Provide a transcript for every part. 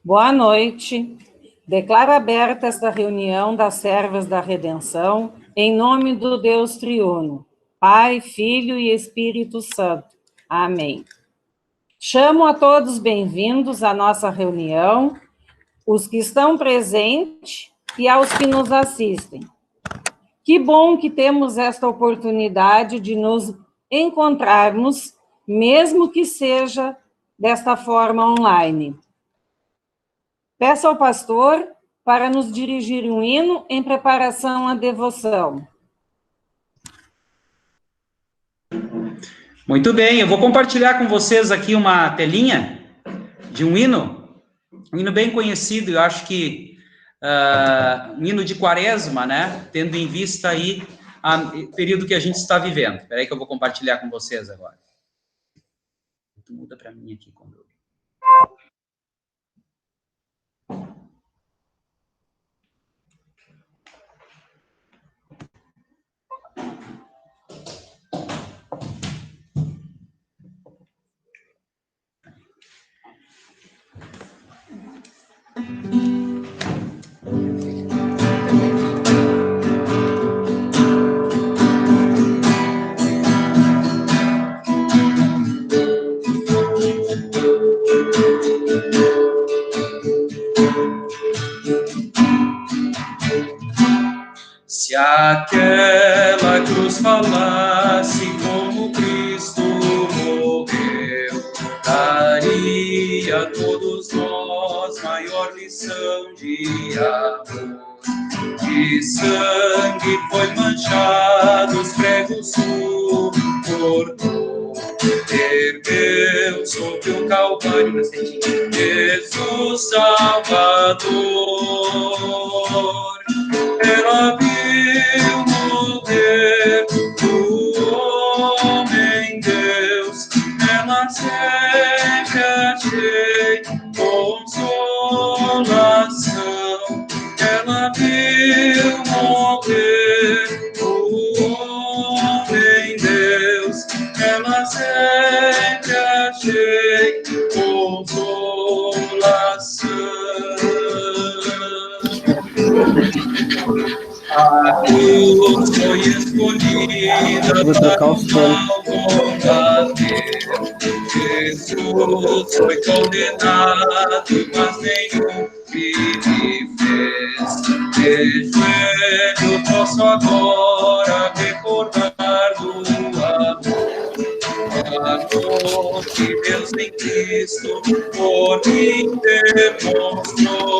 Boa noite. Declaro aberta esta reunião das servas da redenção, em nome do Deus triuno, Pai, Filho e Espírito Santo. Amém. Chamo a todos bem-vindos à nossa reunião, os que estão presentes e aos que nos assistem. Que bom que temos esta oportunidade de nos encontrarmos, mesmo que seja desta forma online. Peço ao pastor para nos dirigir um hino em preparação à devoção. Muito bem, eu vou compartilhar com vocês aqui uma telinha de um hino bem conhecido, eu acho que um hino de quaresma, né? Tendo em vista aí o período que a gente está vivendo. Espera aí que eu vou compartilhar com vocês agora. Muda para mim aqui quando eu... Se aquela cruz falasse como Cristo morreu, daria a todos nós maior lição de amor. De sangue foi manchado, os pregos suportou, ergueu sobre o Calvário Jesus Salvador. Ela viu morrer o homem Deus, ela sempre achei consolação. Ela viu morrer o homem Deus, ela sempre achei consolação. A cruz foi escolhida para o mal combater. Jesus foi condenado, mas nenhum crime fez. De joelho posso agora recordar do amor que Deus em Cristo por mim demonstrou.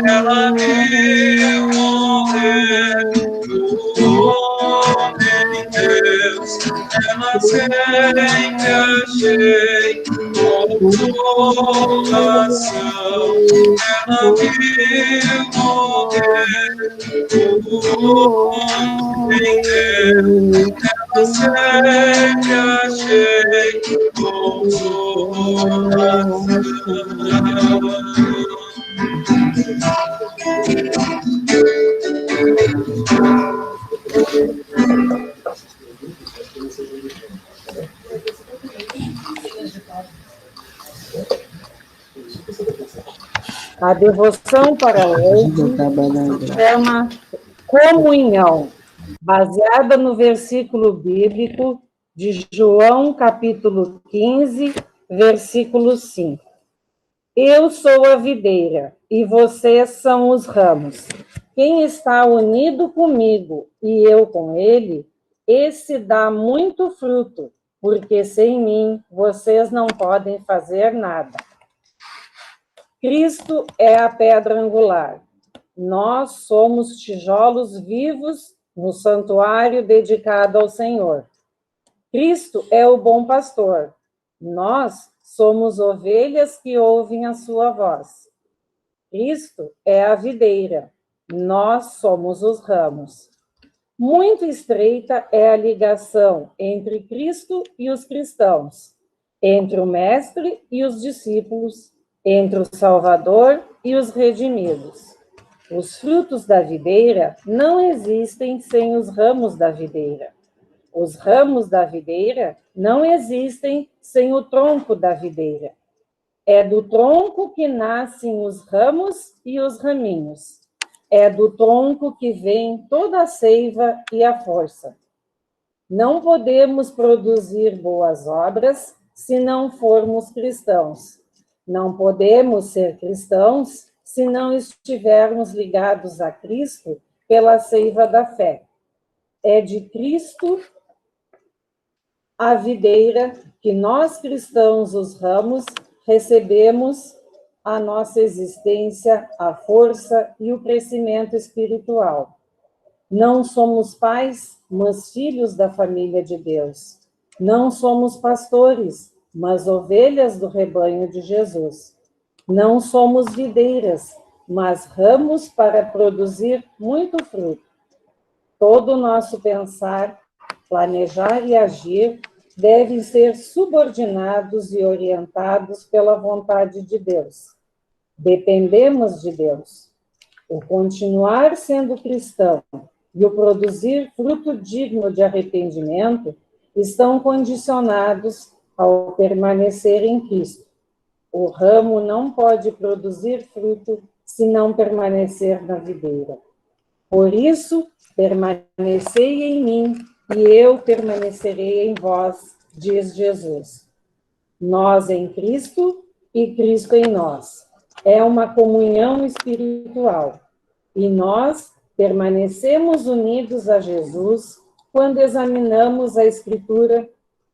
Ela viu morrer o homem Deus, ela sempre achei consolação. Ela viu morrer o homem Deus, ela sempre achei consolação. A devoção para hoje é uma comunhão, baseada no versículo bíblico de João, capítulo 15, versículo 5. Eu sou a videira, e vocês são os ramos. Quem está unido comigo e eu com ele, esse dá muito fruto, porque sem mim vocês não podem fazer nada. Cristo é a pedra angular. Nós somos tijolos vivos no santuário dedicado ao Senhor. Cristo é o bom pastor. Nós somos ovelhas que ouvem a sua voz. Cristo é a videira. Nós somos os ramos. Muito estreita é a ligação entre Cristo e os cristãos, entre o Mestre e os discípulos, entre o Salvador e os redimidos. Os frutos da videira não existem sem os ramos da videira. Os ramos da videira não existem sem o tronco da videira. É do tronco que nascem os ramos e os raminhos. É do tronco que vem toda a seiva e a força. Não podemos produzir boas obras se não formos cristãos. Não podemos ser cristãos se não estivermos ligados a Cristo pela seiva da fé. É de Cristo a videira que nós cristãos, os ramos, recebemos a nossa existência, a força e o crescimento espiritual. Não somos pais, mas filhos da família de Deus. Não somos pastores, mas ovelhas do rebanho de Jesus. Não somos videiras, mas ramos para produzir muito fruto. Todo o nosso pensar, planejar e agir devem ser subordinados e orientados pela vontade de Deus. Dependemos de Deus. O continuar sendo cristão e o produzir fruto digno de arrependimento estão condicionados ao permanecer em Cristo. O ramo não pode produzir fruto se não permanecer na videira. Por isso, permanecei em mim e eu permanecerei em vós, diz Jesus. Nós em Cristo e Cristo em nós. É uma comunhão espiritual. E nós permanecemos unidos a Jesus quando examinamos a Escritura,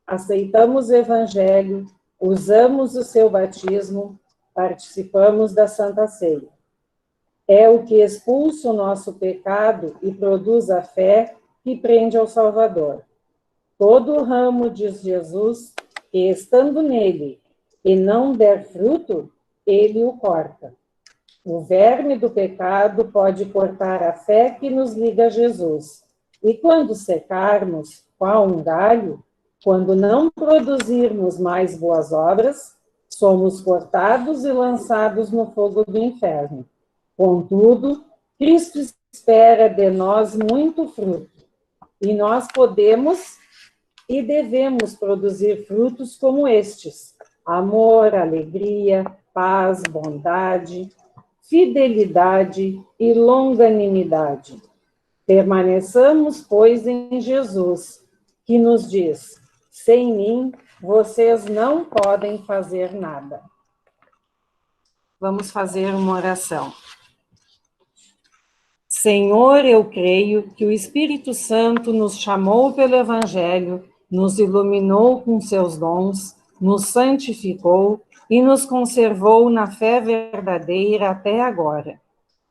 aceitamos o Evangelho, usamos o seu batismo, participamos da Santa Ceia. É o que expulsa o nosso pecado e produz a fé que prende ao Salvador. Todo ramo, diz Jesus, que estando nele e não der fruto, ele o corta. O verme do pecado pode cortar a fé que nos liga a Jesus. E quando secarmos, qual um galho, quando não produzirmos mais boas obras, somos cortados e lançados no fogo do inferno. Contudo, Cristo espera de nós muito fruto, e nós podemos e devemos produzir frutos como estes: amor, alegria, paz, bondade, fidelidade e longanimidade. Permaneçamos, pois, em Jesus, que nos diz: sem mim, vocês não podem fazer nada. Vamos fazer uma oração. Senhor, eu creio que o Espírito Santo nos chamou pelo Evangelho, nos iluminou com seus dons, nos santificou e nos conservou na fé verdadeira até agora.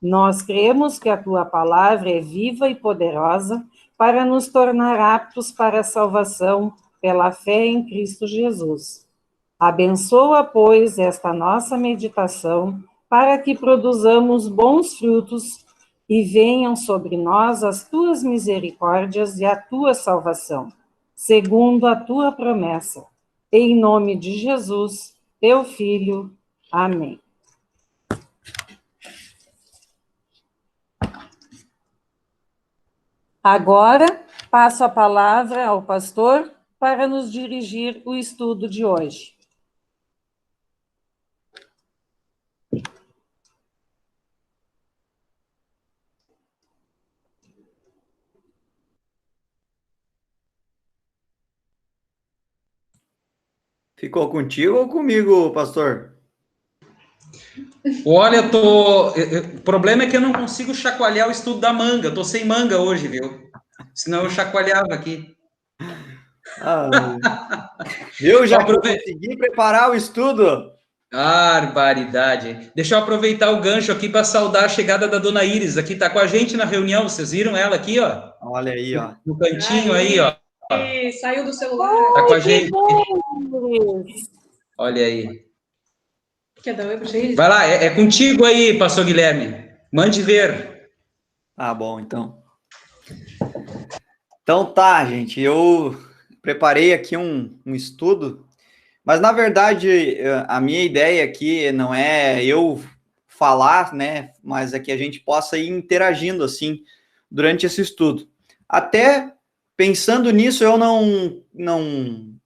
Nós cremos que a tua palavra é viva e poderosa para nos tornar aptos para a salvação pela fé em Cristo Jesus. Abençoa, pois, esta nossa meditação para que produzamos bons frutos e venham sobre nós as tuas misericórdias e a tua salvação, segundo a tua promessa. Em nome de Jesus, teu Filho. Amém. Agora, passo a palavra ao pastor para nos dirigir o estudo de hoje. Ficou contigo ou comigo, pastor? Olha, o problema é que eu não consigo chacoalhar o estudo da manga. Eu tô sem manga hoje, viu? Senão eu chacoalhava aqui. Eu já consegui preparar o estudo. Barbaridade. Deixa eu aproveitar o gancho aqui para saudar a chegada da dona Iris. Aqui tá com a gente na reunião. Vocês viram ela aqui, ó? Olha aí, ó. No cantinho aí, ó. Saiu do celular. Tá com a gente. Bom, Olha aí. Quer dar oi pra Iris? Vai lá, é contigo aí, pastor Guilherme. Mande ver. Ah, bom, então. Então tá, gente. Eu preparei aqui um estudo, mas na verdade a minha ideia aqui não é eu falar, né? Mas é que a gente possa ir interagindo assim durante esse estudo. Até pensando nisso, eu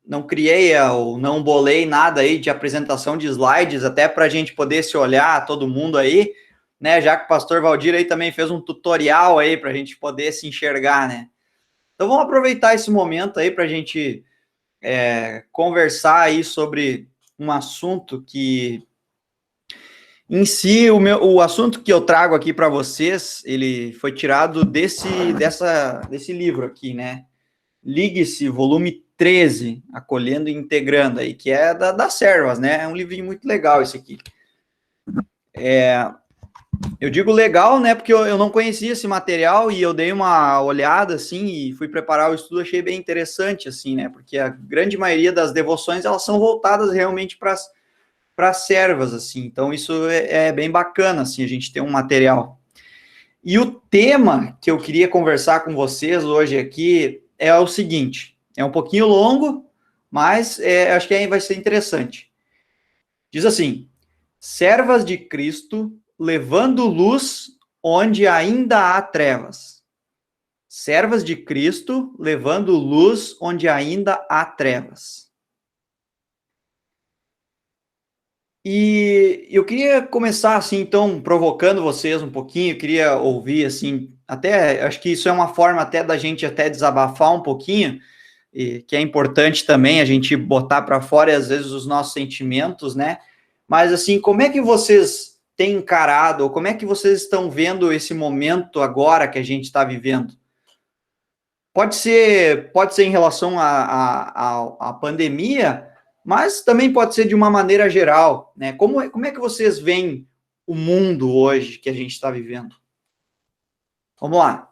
não criei ou não bolei nada aí de apresentação de slides, até para a gente poder se olhar, todo mundo aí, né? Já que o pastor Valdir aí também fez um tutorial aí para a gente poder se enxergar, né? Então vamos aproveitar esse momento aí para a gente conversar aí sobre um assunto que, em si, o assunto que eu trago aqui para vocês, ele foi tirado desse livro aqui, né? Ligue-se, volume 13, Acolhendo e Integrando, aí, que é das servas, né? É um livrinho muito legal esse aqui. Eu digo legal, né? Porque eu não conhecia esse material e eu dei uma olhada, assim, e fui preparar o estudo, achei bem interessante, assim, né? Porque a grande maioria das devoções, elas são voltadas realmente para as servas, assim. Então, isso é bem bacana, assim, a gente ter um material. E o tema que eu queria conversar com vocês hoje aqui é o seguinte, é um pouquinho longo, mas acho que vai ser interessante. Diz assim: servas de Cristo levando luz onde ainda há trevas. Servas de Cristo levando luz onde ainda há trevas. E eu queria começar, assim, então, provocando vocês um pouquinho, eu queria ouvir, assim, até, acho que isso é uma forma até da gente até desabafar um pouquinho, e que é importante também a gente botar para fora, às vezes, os nossos sentimentos, né? Mas, assim, como é que vocês têm encarado, ou como é que vocês estão vendo esse momento agora que a gente está vivendo? Pode ser em relação à pandemia, mas também pode ser de uma maneira geral, né? Como é que vocês veem o mundo hoje que a gente está vivendo? Vamos lá.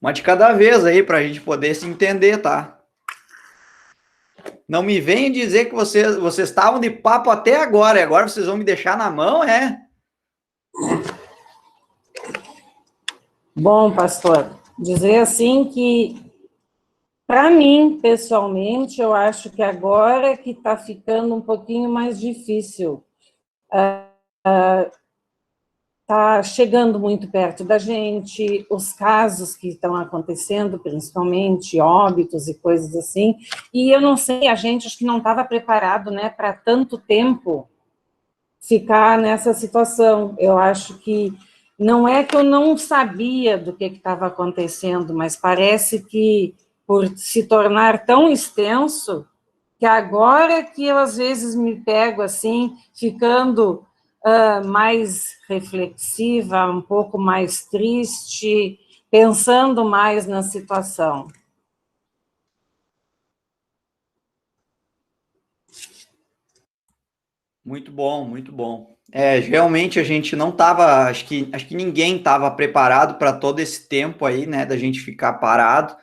Uma de cada vez aí, para a gente poder se entender, tá? Não me venham dizer que vocês estavam de papo até agora, e agora vocês vão me deixar na mão, é? Bom, pastor, dizer assim que, para mim, pessoalmente, eu acho que agora é que está ficando um pouquinho mais difícil. Está chegando muito perto da gente, os casos que estão acontecendo, principalmente óbitos e coisas assim, e eu não sei, a gente acho que não estava preparado, né, para tanto tempo ficar nessa situação. Eu acho que não é que eu não sabia do que estava acontecendo, mas parece que por se tornar tão extenso, que agora que eu às vezes me pego assim, ficando mais reflexiva, um pouco mais triste, pensando mais na situação. Muito bom, muito bom. Realmente a gente não estava, acho que ninguém estava preparado para todo esse tempo aí, né, da gente ficar parado,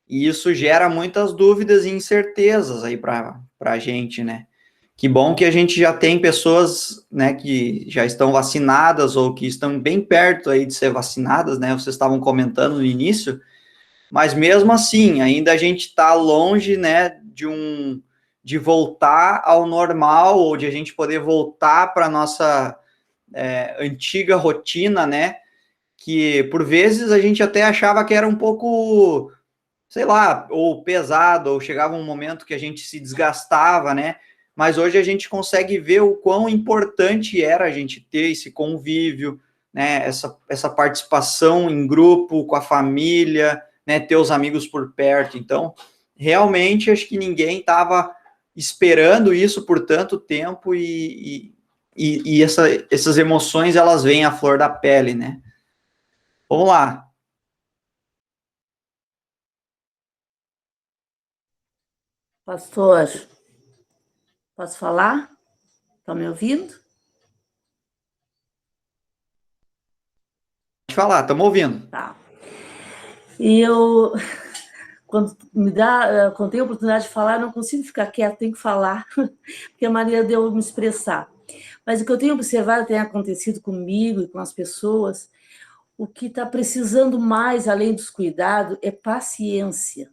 e isso gera muitas dúvidas e incertezas aí para a gente, né? Que bom que a gente já tem pessoas, né, que já estão vacinadas ou que estão bem perto aí de ser vacinadas, né? Vocês estavam comentando no início, mas mesmo assim, ainda a gente está longe, né, de voltar ao normal ou de a gente poder voltar para a nossa antiga rotina, né? Que por vezes a gente até achava que era um pouco, sei lá, ou pesado, ou chegava um momento que a gente se desgastava, né? Mas hoje a gente consegue ver o quão importante era a gente ter esse convívio, né? Essa participação em grupo, com a família, né? Ter os amigos por perto. Então, realmente, acho que ninguém estava esperando isso por tanto tempo e essas emoções, elas vêm à flor da pele, né? Vamos lá. Pastor, posso falar? Estão me ouvindo? Pode falar, estamos ouvindo. Tá. E eu, quando quando tenho a oportunidade de falar, não consigo ficar quieta, tenho que falar, porque é a maneira de eu me expressar. Mas o que eu tenho observado, tem acontecido comigo e com as pessoas, o que está precisando mais, além dos cuidados, é paciência,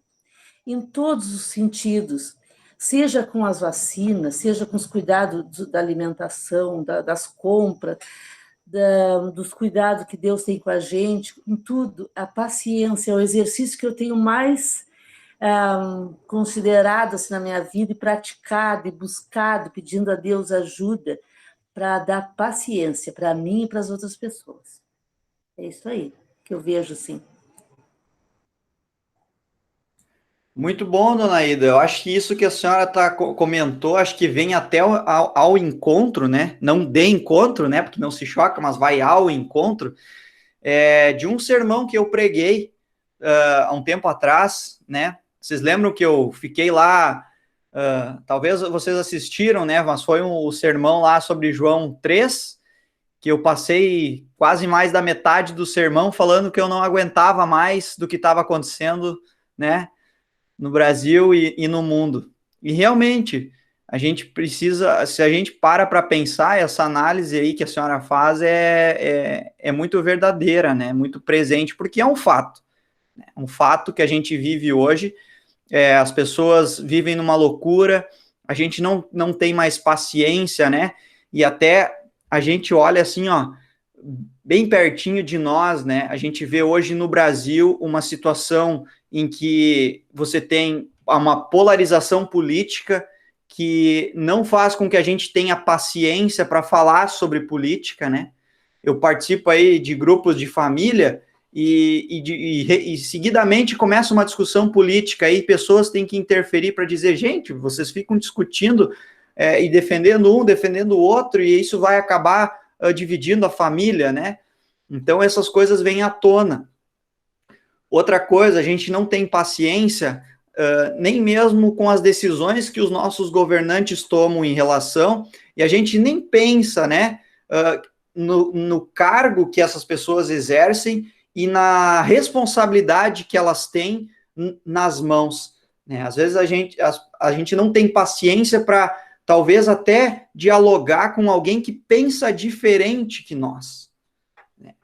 em todos os sentidos. seja com as vacinas, seja com os cuidados da alimentação, das compras, dos cuidados que Deus tem com a gente, em tudo. A paciência é o exercício que eu tenho mais considerado assim, na minha vida, e praticado, e buscado, pedindo a Deus ajuda para dar paciência para mim e para as outras pessoas. É isso aí que eu vejo, assim. Muito bom, dona Ida. Eu acho que isso que a senhora comentou, acho que vem até ao encontro, né? Não de encontro, né? Porque não se choca, mas vai ao encontro, de um sermão que eu preguei há um tempo atrás, né? Vocês lembram que eu fiquei lá, talvez vocês assistiram, né? Mas foi o sermão lá sobre João 3, que eu passei quase mais da metade do sermão falando que eu não aguentava mais do que estava acontecendo, né? No Brasil e no mundo. E realmente, a gente precisa, se a gente para pensar, essa análise aí que a senhora faz é muito verdadeira, né? Muito presente, porque é um fato. Né? Um fato que a gente vive hoje, as pessoas vivem numa loucura, a gente não tem mais paciência, né? E até a gente olha assim, ó, bem pertinho de nós, né? A gente vê hoje no Brasil uma situação em que você tem uma polarização política que não faz com que a gente tenha paciência para falar sobre política, né? Eu participo aí de grupos de família e seguidamente começa uma discussão política aí, pessoas têm que interferir para dizer, gente, vocês ficam discutindo e defendendo um, defendendo o outro, e isso vai acabar dividindo a família, né? Então essas coisas vêm à tona. Outra coisa, a gente não tem paciência nem mesmo com as decisões que os nossos governantes tomam em relação, e a gente nem pensa, né, no cargo que essas pessoas exercem e na responsabilidade que elas têm nas mãos. Né? Às vezes a gente não tem paciência para, talvez, até dialogar com alguém que pensa diferente que nós. Né?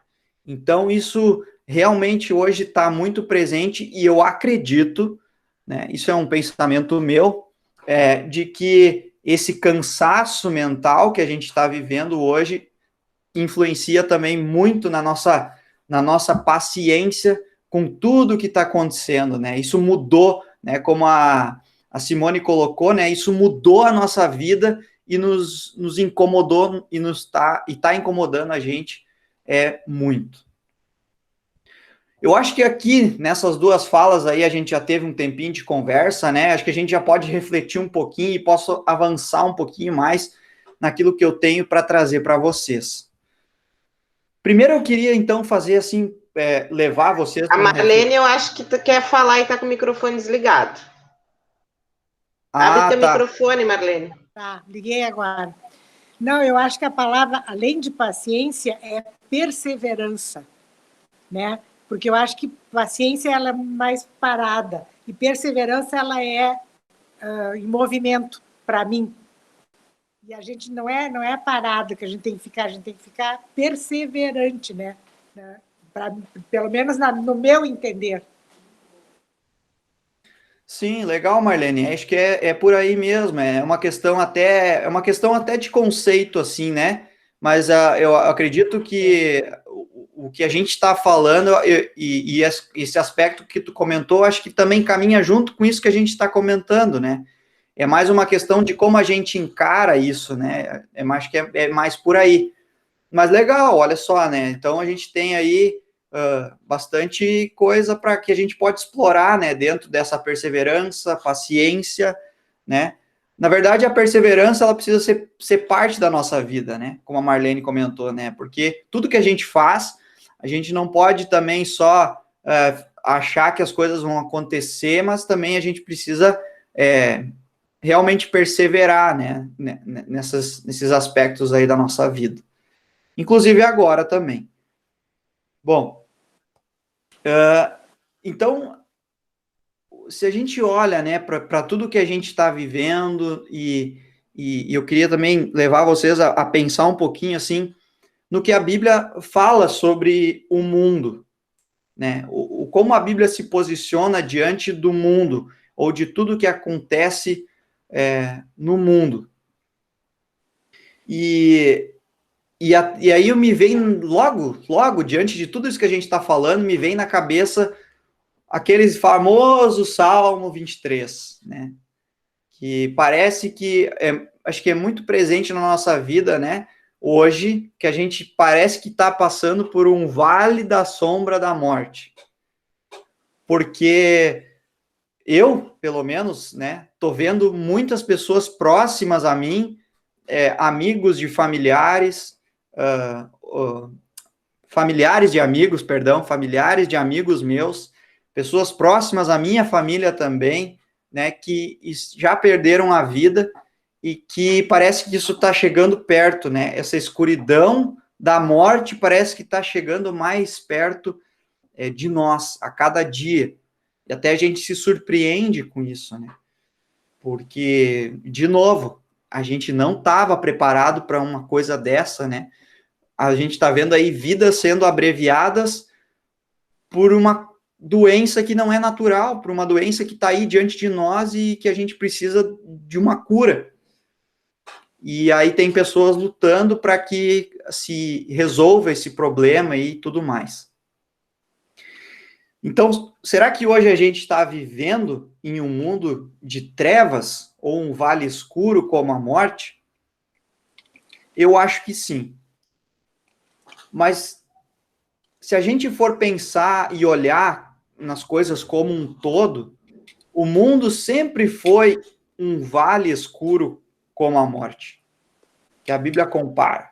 Então, isso realmente hoje está muito presente, e eu acredito, né, isso é um pensamento meu, de que esse cansaço mental que a gente está vivendo hoje influencia também muito na nossa paciência com tudo que está acontecendo, né? Isso mudou, né? Como a Simone colocou, né? Isso mudou a nossa vida e nos incomodou e está incomodando a gente muito. Eu acho que aqui, nessas duas falas aí, a gente já teve um tempinho de conversa, né? Acho que a gente já pode refletir um pouquinho e posso avançar um pouquinho mais naquilo que eu tenho para trazer para vocês. Primeiro eu queria, então, fazer assim, levar vocês... A Marlene, eu acho que tu quer falar e tá com o microfone desligado. Abre teu microfone, Marlene. Tá, liguei agora. Não, eu acho que a palavra, além de paciência, é perseverança, né? Porque eu acho que paciência ela é mais parada e perseverança ela é em movimento, para mim. E a gente não é parada que a gente tem que ficar perseverante, né? Pelo menos no meu entender. Sim, legal, Marlene. Acho que é por aí mesmo. É uma questão até de conceito, assim, né? Mas eu acredito que o que a gente está falando e esse aspecto que tu comentou, acho que também caminha junto com isso que a gente está comentando, né? É mais uma questão de como a gente encara isso, né? Acho que é mais por aí. Mas legal, olha só, né? Então a gente tem aí bastante coisa para que a gente pode explorar, né? Dentro dessa perseverança, paciência, né? Na verdade, a perseverança ela precisa ser parte da nossa vida, né? Como a Marlene comentou, né? Porque tudo que a gente faz, a gente não pode também só achar que as coisas vão acontecer, mas também a gente precisa realmente perseverar, né? Nesses aspectos aí da nossa vida. Inclusive agora também. Bom, então, se a gente olha, né, para tudo que a gente está vivendo, e eu queria também levar vocês a pensar um pouquinho, assim, no que a Bíblia fala sobre o mundo, né, como a Bíblia se posiciona diante do mundo, ou de tudo que acontece no mundo. E aí me vem logo, diante de tudo isso que a gente está falando, me vem na cabeça aquele famoso Salmo 23, né? Que parece que, acho que é muito presente na nossa vida, né? Hoje, que a gente parece que está passando por um vale da sombra da morte. Porque eu, pelo menos, né, tô vendo muitas pessoas próximas a mim, amigos de familiares, familiares de amigos, perdão, familiares de amigos meus, pessoas próximas à minha família também, né, que já perderam a vida e que parece que isso está chegando perto, né, essa escuridão da morte parece que está chegando mais perto de nós a cada dia. E até a gente se surpreende com isso, né, porque, de novo, a gente não estava preparado para uma coisa dessa, né, a gente está vendo aí vidas sendo abreviadas por uma doença que não é natural, por uma doença que está aí diante de nós e que a gente precisa de uma cura. E aí tem pessoas lutando para que se resolva esse problema e tudo mais. Então, será que hoje a gente está vivendo em um mundo de trevas ou um vale escuro como a morte? Eu acho que sim. Mas se a gente for pensar e olhar nas coisas como um todo, o mundo sempre foi um vale escuro como a morte, que a Bíblia compara.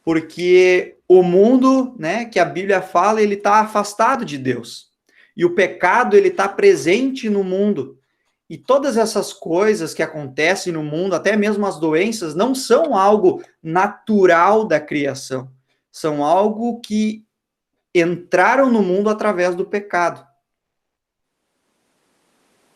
Porque o mundo, né, que a Bíblia fala, ele está afastado de Deus. E o pecado, ele está presente no mundo. E todas essas coisas que acontecem no mundo, até mesmo as doenças, não são algo natural da criação. São algo que entraram no mundo através do pecado.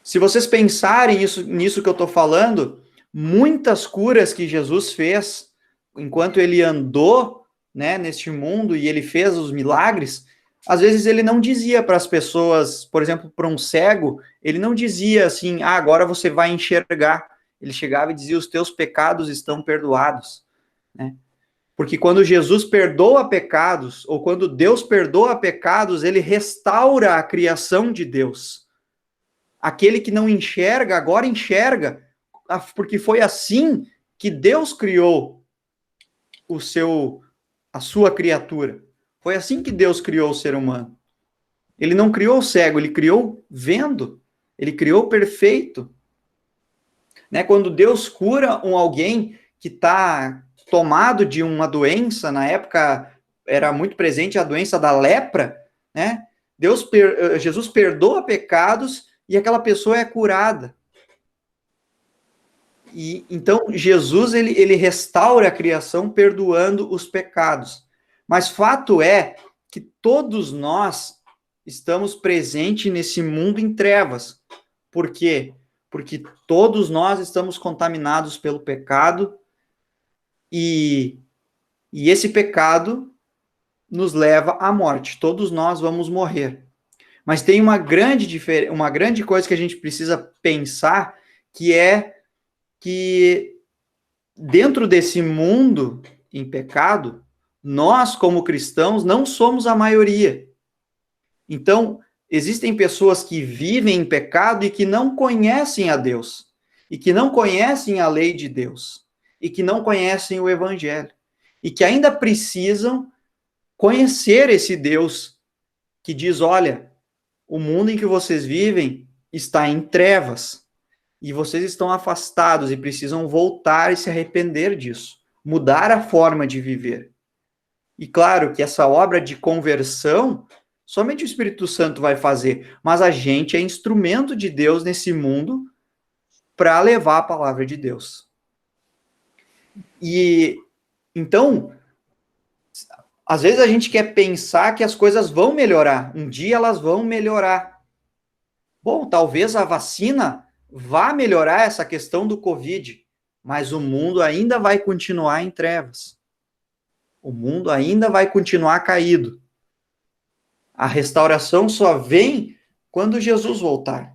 Se vocês pensarem nisso que eu estou falando, muitas curas que Jesus fez enquanto ele andou, né, neste mundo e ele fez os milagres, às vezes ele não dizia para as pessoas, por exemplo, para um cego, ele não dizia assim, agora você vai enxergar. Ele chegava e dizia, os teus pecados estão perdoados, né? Porque quando Jesus perdoa pecados, ou quando Deus perdoa pecados, ele restaura a criação de Deus. Aquele que não enxerga, agora enxerga, porque foi assim que Deus criou a sua criatura. Foi assim que Deus criou o ser humano. Ele não criou cego, ele criou vendo. Ele criou perfeito. Né? Quando Deus cura alguém que está tomado de uma doença, na época era muito presente a doença da lepra, né? Jesus perdoa pecados e aquela pessoa é curada. E então Jesus ele restaura a criação perdoando os pecados. Mas fato é que todos nós estamos presentes nesse mundo em trevas. Por quê? Porque todos nós estamos contaminados pelo pecado e esse pecado nos leva à morte. Todos nós vamos morrer. Mas tem uma grande coisa que a gente precisa pensar, que é que dentro desse mundo em pecado, nós, como cristãos, não somos a maioria. Então, existem pessoas que vivem em pecado e que não conhecem a Deus, e que não conhecem a lei de Deus, e que não conhecem o Evangelho, e que ainda precisam conhecer esse Deus que diz, olha, o mundo em que vocês vivem está em trevas, e vocês estão afastados e precisam voltar e se arrepender disso, mudar a forma de viver. E claro que essa obra de conversão, somente o Espírito Santo vai fazer, mas a gente é instrumento de Deus nesse mundo para levar a palavra de Deus. E então, às vezes a gente quer pensar que as coisas vão melhorar, um dia elas vão melhorar. Bom, talvez a vacina vá melhorar essa questão do Covid, mas o mundo ainda vai continuar em trevas. O mundo ainda vai continuar caído. A restauração só vem quando Jesus voltar.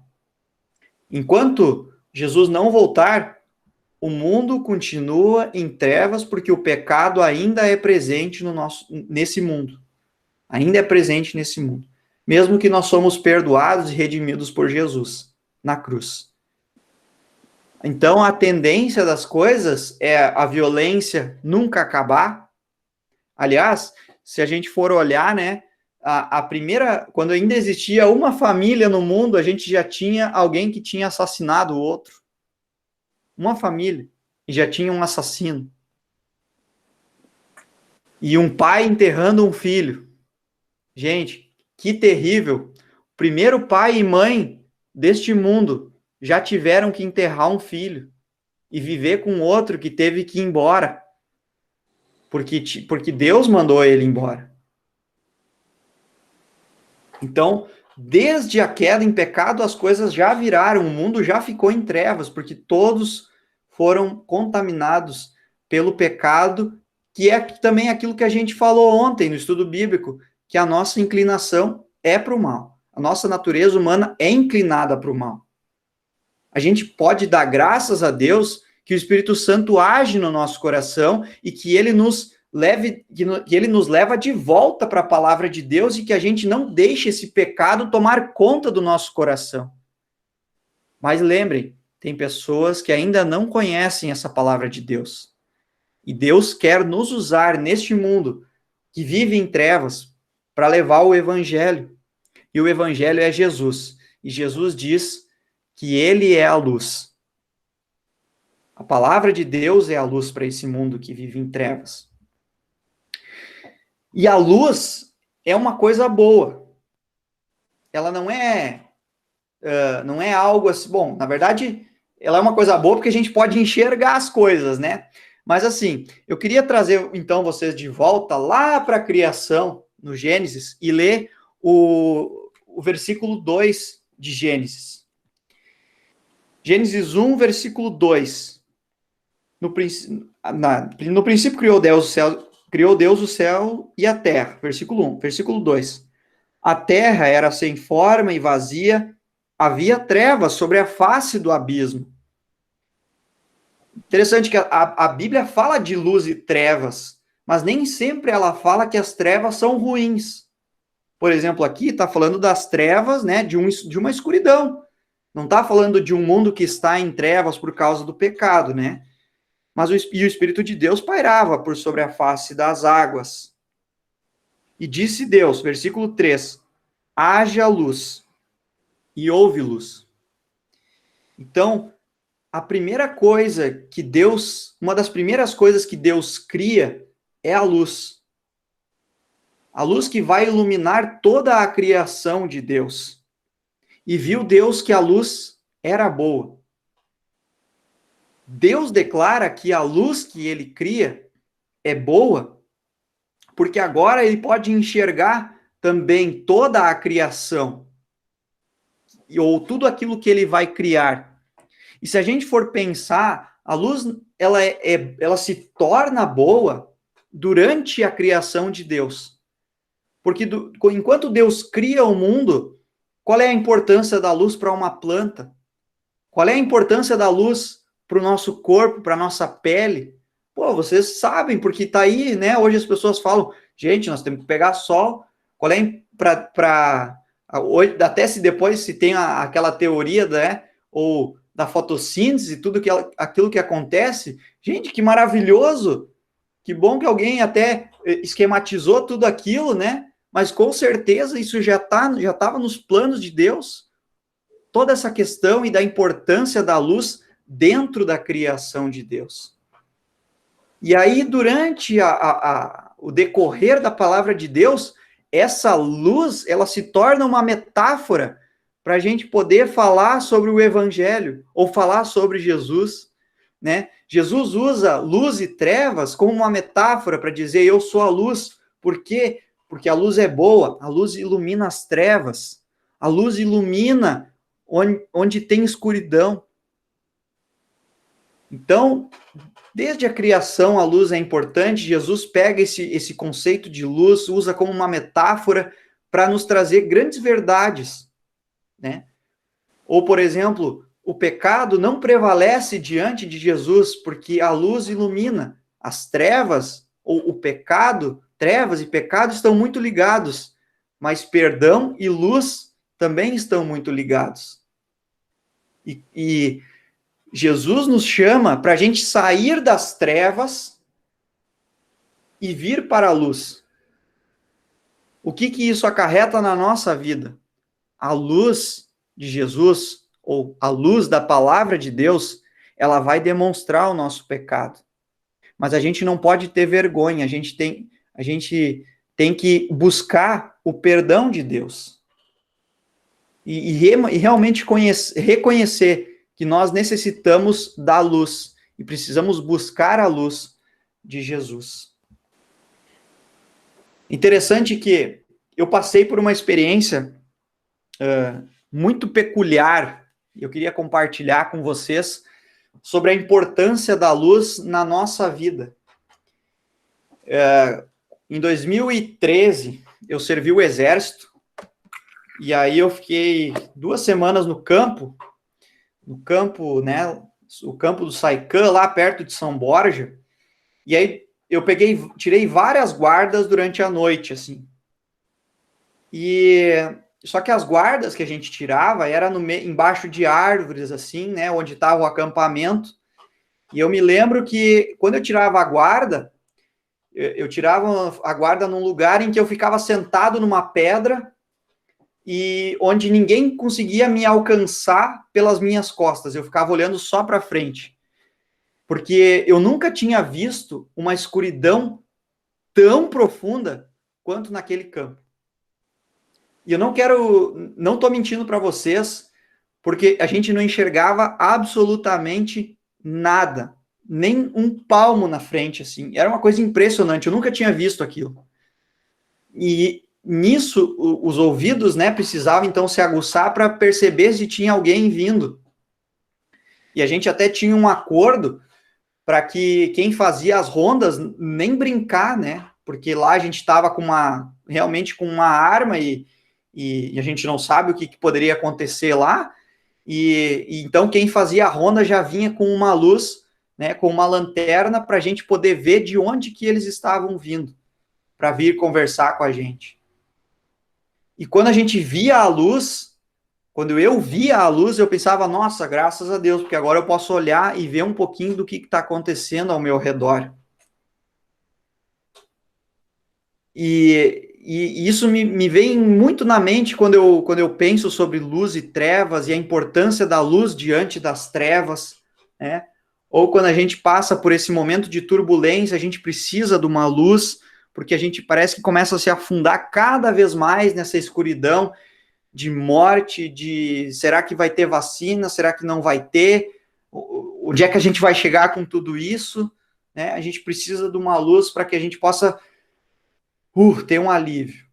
Enquanto Jesus não voltar, o mundo continua em trevas porque o pecado ainda é presente nesse mundo. Ainda é presente nesse mundo. Mesmo que nós somos perdoados e redimidos por Jesus na cruz. Então, a tendência das coisas é a violência nunca acabar. Aliás, se a gente for olhar, né, a primeira, quando ainda existia uma família no mundo, a gente já tinha alguém que tinha assassinado o outro. Uma família, e já tinha um assassino. E um pai enterrando um filho. Gente, que terrível. O primeiro pai e mãe deste mundo já tiveram que enterrar um filho e viver com outro que teve que ir embora. Porque Deus mandou ele embora. Então, desde a queda em pecado, as coisas já viraram, o mundo já ficou em trevas, porque todos foram contaminados pelo pecado, que é também aquilo que a gente falou ontem no estudo bíblico, que a nossa inclinação é para o mal. A nossa natureza humana é inclinada para o mal. A gente pode dar graças a Deus que o Espírito Santo age no nosso coração e que ele nos leva de volta para a palavra de Deus e que a gente não deixe esse pecado tomar conta do nosso coração. Mas lembrem, tem pessoas que ainda não conhecem essa palavra de Deus. E Deus quer nos usar neste mundo que vive em trevas para levar o evangelho. E o evangelho é Jesus. E Jesus diz que ele é a luz. A palavra de Deus é a luz para esse mundo que vive em trevas. E a luz é uma coisa boa. Ela não é algo assim... Bom, na verdade, ela é uma coisa boa porque a gente pode enxergar as coisas, né? Mas assim, eu queria trazer então vocês de volta lá para a criação, no Gênesis, e ler o versículo 2 de Gênesis. Gênesis 1, versículo 2. No princípio criou Deus o céu e a terra. Versículo 1. Versículo 2. A terra era sem forma e vazia, havia trevas sobre a face do abismo. Interessante que a Bíblia fala de luz e trevas, mas nem sempre ela fala que as trevas são ruins. Por exemplo, aqui está falando das trevas, né, de uma escuridão. Não está falando de um mundo que está em trevas por causa do pecado, né? Mas o Espírito de Deus pairava por sobre a face das águas. E disse Deus, versículo 3, haja luz, e houve luz. Então, a primeira coisa que Deus, uma das primeiras coisas que Deus cria é a luz. A luz que vai iluminar toda a criação de Deus. E viu Deus que a luz era boa. Deus declara que a luz que ele cria é boa, porque agora ele pode enxergar também toda a criação, ou tudo aquilo que ele vai criar. E se a gente for pensar, a luz ela se torna boa durante a criação de Deus. Porque enquanto Deus cria o mundo, qual é a importância da luz para uma planta? Qual é a importância da luz para o nosso corpo, para a nossa pele? Pô, vocês sabem, porque está aí, né? Hoje as pessoas falam, gente, nós temos que pegar sol. Qual é até se depois se tem aquela teoria, né? Ou da fotossíntese, tudo aquilo que acontece. Gente, que maravilhoso! Que bom que alguém até esquematizou tudo aquilo, né? Mas com certeza isso já estava nos planos de Deus. Toda essa questão e da importância da luz dentro da criação de Deus. E aí, durante o decorrer da palavra de Deus, essa luz, ela se torna uma metáfora para a gente poder falar sobre o Evangelho, ou falar sobre Jesus, né? Jesus usa luz e trevas como uma metáfora para dizer, eu sou a luz. Por quê? Porque a luz é boa, a luz ilumina as trevas, a luz ilumina onde tem escuridão. Então, desde a criação, a luz é importante. Jesus pega esse conceito de luz, usa como uma metáfora para nos trazer grandes verdades, né? Ou, por exemplo, o pecado não prevalece diante de Jesus, porque a luz ilumina. As trevas, ou o pecado, trevas e pecado estão muito ligados, mas perdão e luz também estão muito ligados. E Jesus nos chama para a gente sair das trevas e vir para a luz. O que isso acarreta na nossa vida? A luz de Jesus, ou a luz da palavra de Deus, ela vai demonstrar o nosso pecado. Mas a gente não pode ter vergonha, a gente tem que buscar o perdão de Deus. E realmente reconhecer que nós necessitamos da luz e precisamos buscar a luz de Jesus. Interessante que eu passei por uma experiência muito peculiar, e eu queria compartilhar com vocês sobre a importância da luz na nossa vida. Em 2013, eu servi o exército, e aí eu fiquei 2 semanas no campo, né, o campo do Saicã, lá perto de São Borja, e aí eu tirei várias guardas durante a noite, assim. Só que as guardas que a gente tirava era embaixo de árvores, assim, né, onde estava o acampamento. E eu me lembro que quando eu tirava a guarda, eu tirava a guarda num lugar em que eu ficava sentado numa pedra e onde ninguém conseguia me alcançar pelas minhas costas. Eu ficava olhando só para frente. Porque eu nunca tinha visto uma escuridão tão profunda quanto naquele campo. E eu não estou mentindo para vocês, porque a gente não enxergava absolutamente nada, nem um palmo na frente, assim. Era uma coisa impressionante, eu nunca tinha visto aquilo. E nisso, os ouvidos, né, precisavam então se aguçar para perceber se tinha alguém vindo. E a gente até tinha um acordo para que quem fazia as rondas nem brincar, né? Porque lá a gente estava realmente com uma arma e a gente não sabe o que poderia acontecer lá. E então quem fazia a ronda já vinha com uma luz, né? Com uma lanterna para a gente poder ver de onde que eles estavam vindo para vir conversar com a gente. E quando a gente via a luz, quando eu via a luz, eu pensava, nossa, graças a Deus, porque agora eu posso olhar e ver um pouquinho do que está acontecendo ao meu redor. E isso me vem muito na mente quando eu penso sobre luz e trevas e a importância da luz diante das trevas, né? Ou quando a gente passa por esse momento de turbulência, a gente precisa de uma luz, porque a gente parece que começa a se afundar cada vez mais nessa escuridão de morte, será que vai ter vacina, será que não vai ter, onde é que a gente vai chegar com tudo isso, né? A gente precisa de uma luz para que a gente possa ter um alívio.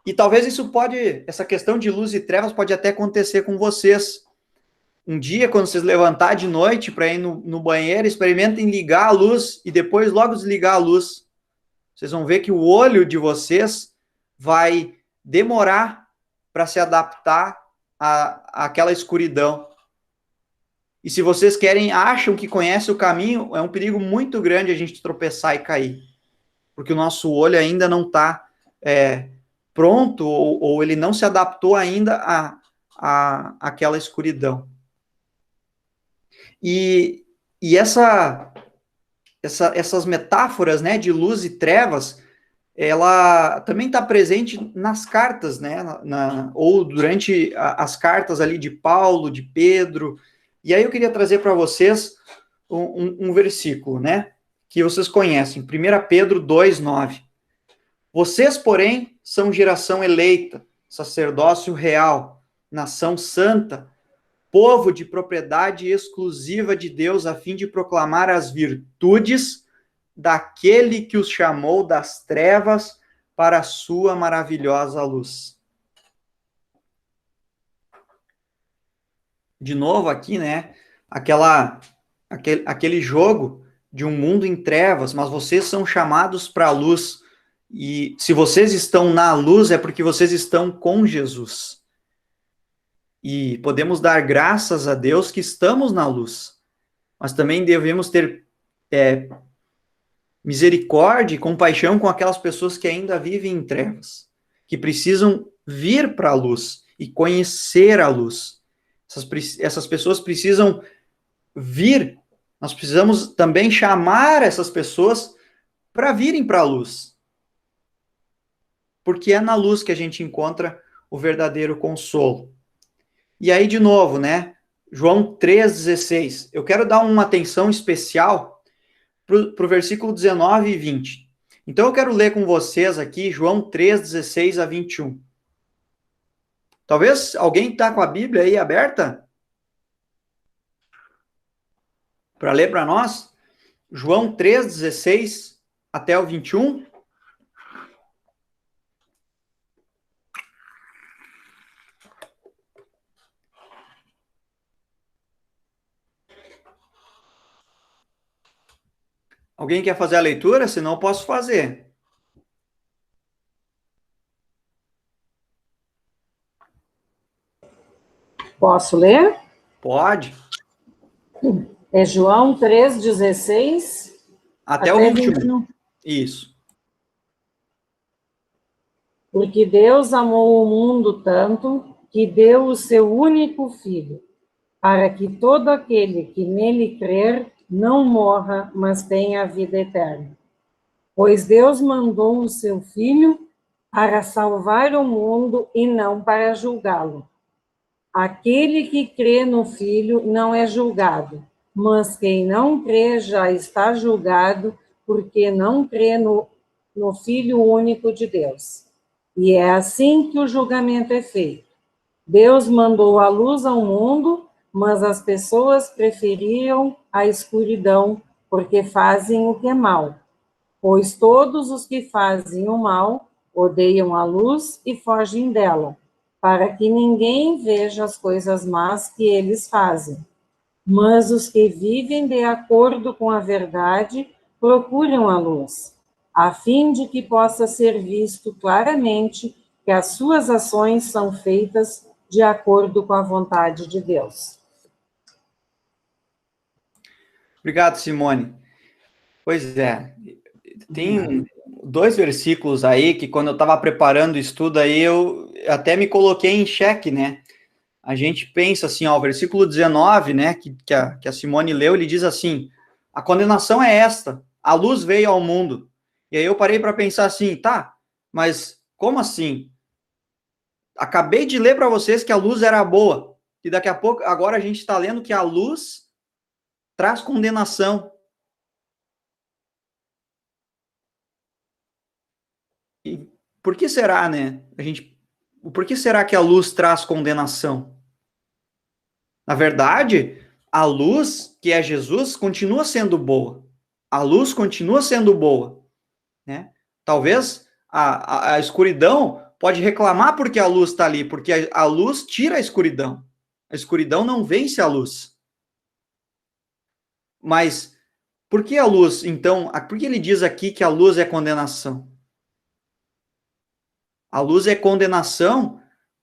E talvez essa questão de luz e trevas pode até acontecer com vocês. Um dia, quando vocês levantar de noite para ir no banheiro, experimentem ligar a luz e depois logo desligar a luz. Vocês vão ver que o olho de vocês vai demorar para se adaptar àquela escuridão. E se vocês acham que conhecem o caminho, é um perigo muito grande a gente tropeçar e cair. Porque o nosso olho ainda não está pronto, ou ele não se adaptou ainda àquela escuridão. E essas metáforas, né, de luz e trevas, ela também está presente nas cartas, né, ou durante as cartas ali de Paulo, de Pedro. E aí eu queria trazer para vocês um versículo, né, que vocês conhecem, 1 Pedro 2:9. Vocês, porém, são geração eleita, sacerdócio real, nação santa, povo de propriedade exclusiva de Deus, a fim de proclamar as virtudes daquele que os chamou das trevas para a sua maravilhosa luz. De novo aqui, né, aquele jogo de um mundo em trevas, mas vocês são chamados para a luz, e se vocês estão na luz é porque vocês estão com Jesus. e podemos dar graças a Deus que estamos na luz, mas também devemos ter misericórdia e compaixão com aquelas pessoas que ainda vivem em trevas, que precisam vir para a luz e conhecer a luz. Essas pessoas precisam vir, nós precisamos também chamar essas pessoas para virem para a luz. Porque é na luz que a gente encontra o verdadeiro consolo. E aí, de novo, né? João 3,16. Eu quero dar uma atenção especial para o versículo 19 e 20. Então, eu quero ler com vocês aqui João 3,16 a 21. Talvez alguém está com a Bíblia aí aberta? Para ler para nós? João 3,16 até o 21. Alguém quer fazer a leitura? Senão eu posso fazer. Posso ler? Pode. É João 3,16 Até o 21. Isso. Porque Deus amou o mundo tanto que deu o seu único Filho, para que todo aquele que nele crer não morra, mas tenha a vida eterna. Pois Deus mandou o seu Filho para salvar o mundo e não para julgá-lo. Aquele que crê no Filho não é julgado, mas quem não crê já está julgado, porque não crê no Filho único de Deus. E é assim que o julgamento é feito. Deus mandou a luz ao mundo, mas as pessoas preferiam a escuridão, porque fazem o que é mal. Pois todos os que fazem o mal odeiam a luz e fogem dela, para que ninguém veja as coisas más que eles fazem. Mas os que vivem de acordo com a verdade procuram a luz, a fim de que possa ser visto claramente que as suas ações são feitas de acordo com a vontade de Deus. Obrigado, Simone. Pois é, tem 2 versículos aí que quando eu estava preparando o estudo aí eu até me coloquei em xeque, né? A gente pensa assim, ó, o versículo 19, né, que a Simone leu, ele diz assim, a condenação é esta, a luz veio ao mundo. E aí eu parei para pensar assim, tá, mas como assim? Acabei de ler para vocês que a luz era boa, e daqui a pouco, agora a gente está lendo que a luz traz condenação. E por que será, né? Por que será que a luz traz condenação? Na verdade, a luz, que é Jesus, continua sendo boa. A luz continua sendo boa, né? Talvez a escuridão pode reclamar porque a luz está ali, porque a luz tira a escuridão. A escuridão não vence a luz. Mas por que a luz, então, por que ele diz aqui que a luz é condenação? A luz é condenação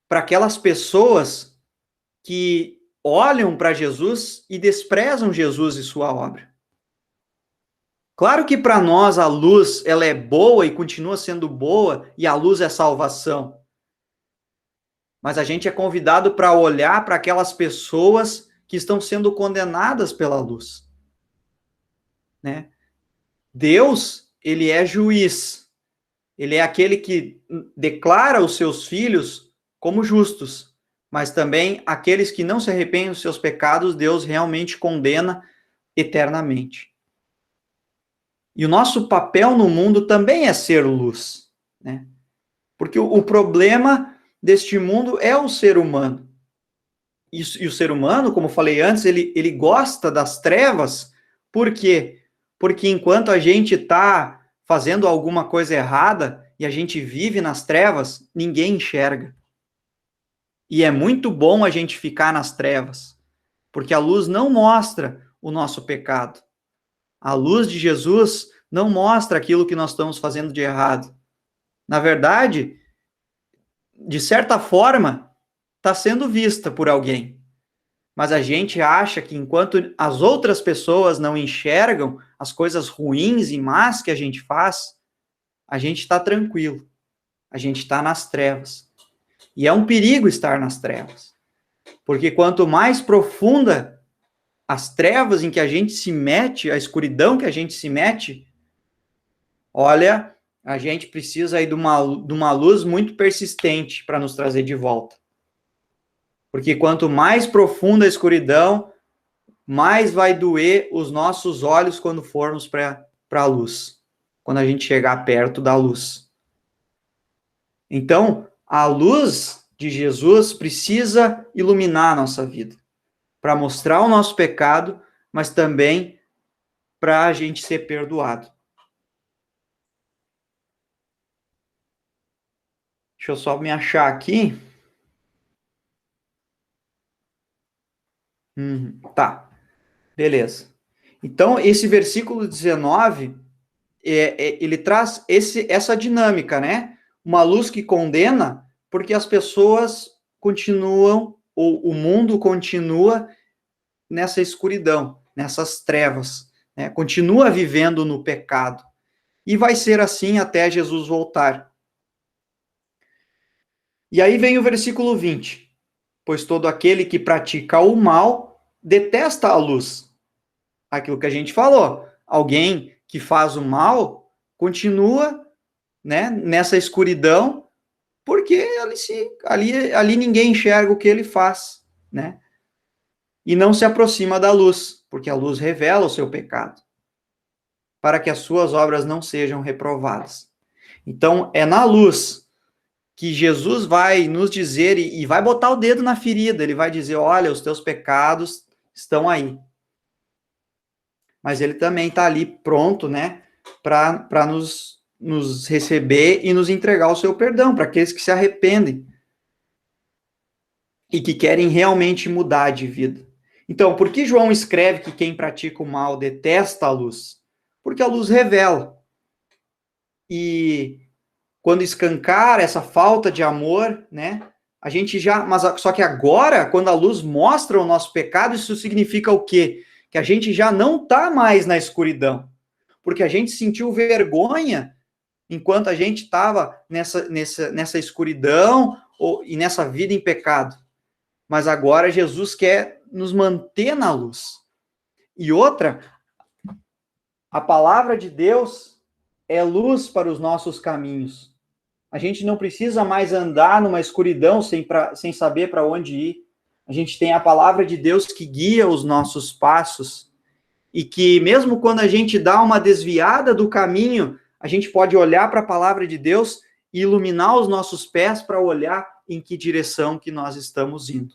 para aquelas pessoas que olham para Jesus e desprezam Jesus e sua obra. Claro que para nós a luz ela é boa e continua sendo boa, e a luz é salvação. Mas a gente é convidado para olhar para aquelas pessoas que estão sendo condenadas pela luz, né? Deus, ele é juiz. Ele é aquele que declara os seus filhos como justos, mas também aqueles que não se arrependem dos seus pecados, Deus realmente condena eternamente. E o nosso papel no mundo também é ser luz, né? Porque o problema deste mundo é o ser humano. E o ser humano, como falei antes, ele gosta das trevas. Por quê? Porque enquanto a gente está fazendo alguma coisa errada e a gente vive nas trevas, ninguém enxerga. E é muito bom a gente ficar nas trevas, porque a luz não mostra o nosso pecado. A luz de Jesus não mostra aquilo que nós estamos fazendo de errado. Na verdade, de certa forma, está sendo vista por alguém. Mas a gente acha que enquanto as outras pessoas não enxergam as coisas ruins e más que a gente faz, a gente está tranquilo. A gente está nas trevas. E é um perigo estar nas trevas. Porque quanto mais profunda as trevas em que a gente se mete, a escuridão que a gente se mete, olha, a gente precisa aí de uma luz muito persistente para nos trazer de volta. Porque quanto mais profunda a escuridão, mais vai doer os nossos olhos quando formos para a luz. Quando a gente chegar perto da luz. Então, a luz de Jesus precisa iluminar a nossa vida. Para mostrar o nosso pecado, mas também para a gente ser perdoado. Deixa eu só me achar aqui. Tá, beleza. Então, esse versículo 19, ele traz essa dinâmica, né? Uma luz que condena, porque as pessoas continuam, ou o mundo continua nessa escuridão, nessas trevas, né? Continua vivendo no pecado. E vai ser assim até Jesus voltar. E aí vem o versículo 20. Pois todo aquele que pratica o mal detesta a luz. Aquilo que a gente falou. Alguém que faz o mal continua, né, nessa escuridão, porque ali ninguém enxerga o que ele faz, né? E não se aproxima da luz, porque a luz revela o seu pecado, para que as suas obras não sejam reprovadas. Então, é na luz que Jesus vai nos dizer e vai botar o dedo na ferida, ele vai dizer, olha, os teus pecados estão aí. Mas ele também está ali pronto, né, para nos receber e nos entregar o seu perdão, para aqueles que se arrependem e que querem realmente mudar de vida. Então, por que João escreve que quem pratica o mal detesta a luz? Porque a luz revela. E quando escancar essa falta de amor, né, a gente já... Mas só que agora, quando a luz mostra o nosso pecado, isso significa o quê? Que a gente já não está mais na escuridão. Porque a gente sentiu vergonha enquanto a gente estava nessa escuridão e nessa vida em pecado. Mas agora Jesus quer nos manter na luz. E outra, a palavra de Deus é luz para os nossos caminhos. A gente não precisa mais andar numa escuridão sem saber para onde ir. A gente tem a palavra de Deus que guia os nossos passos e que mesmo quando a gente dá uma desviada do caminho, a gente pode olhar para a palavra de Deus e iluminar os nossos pés para olhar em que direção que nós estamos indo.